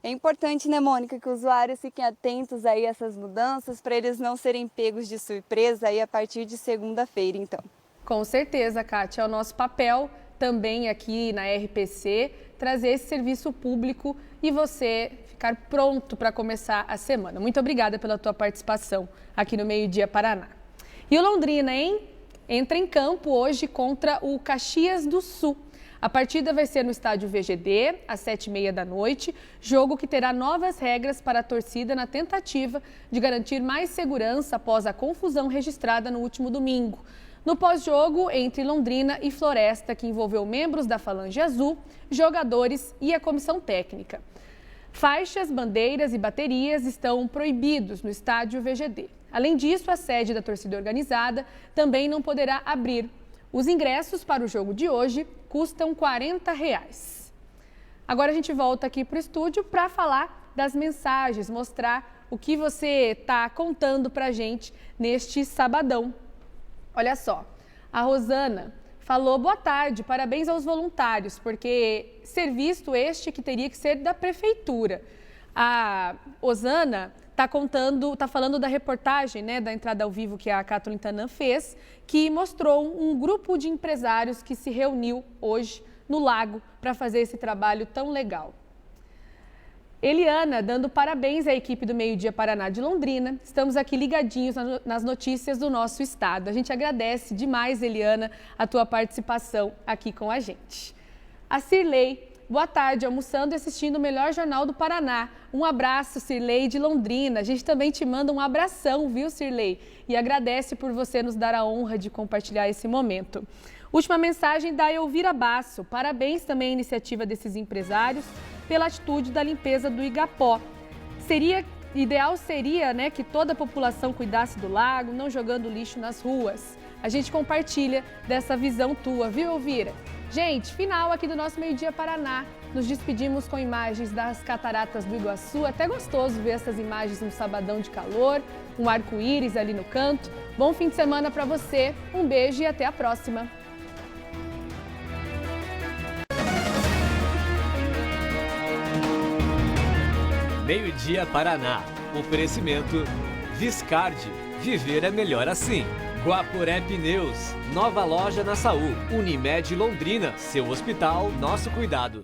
É importante, né, Mônica, que os usuários fiquem atentos aí a essas mudanças, para eles não serem pegos de surpresa aí a partir de segunda-feira, então. Com certeza, Kátia, é o nosso papel também aqui na RPC trazer esse serviço público e você ficar pronto para começar a semana. Muito obrigada pela tua participação aqui no Meio Dia Paraná. E o Londrina, hein? Entra em campo hoje contra o Caxias do Sul. A partida vai ser no estádio VGD, às 7h30 da noite, jogo que terá novas regras para a torcida na tentativa de garantir mais segurança após a confusão registrada no último domingo. No pós-jogo entre Londrina e Floresta, que envolveu membros da Falange Azul, jogadores e a comissão técnica. Faixas, bandeiras e baterias estão proibidos no estádio VGD. Além disso, a sede da torcida organizada também não poderá abrir. Os ingressos para o jogo de hoje custam R$ 40. Agora a gente volta aqui para o estúdio para falar das mensagens, mostrar o que você está contando para a gente neste sabadão. Olha só, a Rosana falou: boa tarde, parabéns aos voluntários, porque serviço este que teria que ser da prefeitura. A Osana está falando da reportagem, né, da entrada ao vivo que a Kathleen Tanan fez, que mostrou um grupo de empresários que se reuniu hoje no Lago para fazer esse trabalho tão legal. Eliana, dando parabéns à equipe do Meio Dia Paraná de Londrina. Estamos aqui ligadinhos nas notícias do nosso estado. A gente agradece demais, Eliana, a tua participação aqui com a gente. A Cirlei, boa tarde, almoçando e assistindo o melhor jornal do Paraná. Um abraço, Cirlei, de Londrina. A gente também te manda um abração, viu, Cirlei? E agradece por você nos dar a honra de compartilhar esse momento. Última mensagem da Elvira Basso. Parabéns também à iniciativa desses empresários pela atitude da limpeza do Igapó. Ideal seria, né, que toda a população cuidasse do lago, não jogando lixo nas ruas. A gente compartilha dessa visão tua, viu, Elvira? Gente, final aqui do nosso Meio Dia Paraná. Nos despedimos com imagens das cataratas do Iguaçu. Até gostoso ver essas imagens no sabadão de calor, um arco-íris ali no canto. Bom fim de semana para você. Um beijo e até a próxima. Meio Dia Paraná. Oferecimento Viscardi. Viver é melhor assim. Guaporé Pneus. Nova loja na Saúl. Unimed Londrina. Seu hospital, nosso cuidado.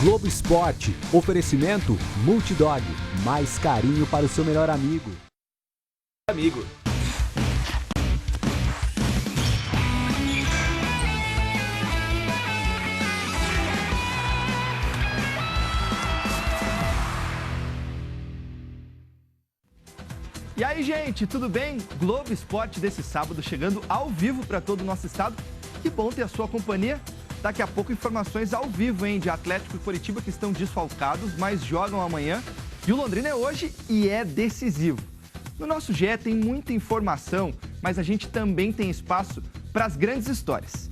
Globo Esporte. Oferecimento Multidog. Mais carinho para o seu melhor amigo. Amigo. E aí, gente, tudo bem? Globo Esporte desse sábado chegando ao vivo para todo o nosso estado. Que bom ter a sua companhia. Daqui a pouco informações ao vivo, hein, de Atlético e Coritiba que estão desfalcados, mas jogam amanhã. E o Londrina é hoje e é decisivo. No nosso GE tem muita informação, mas a gente também tem espaço para as grandes histórias.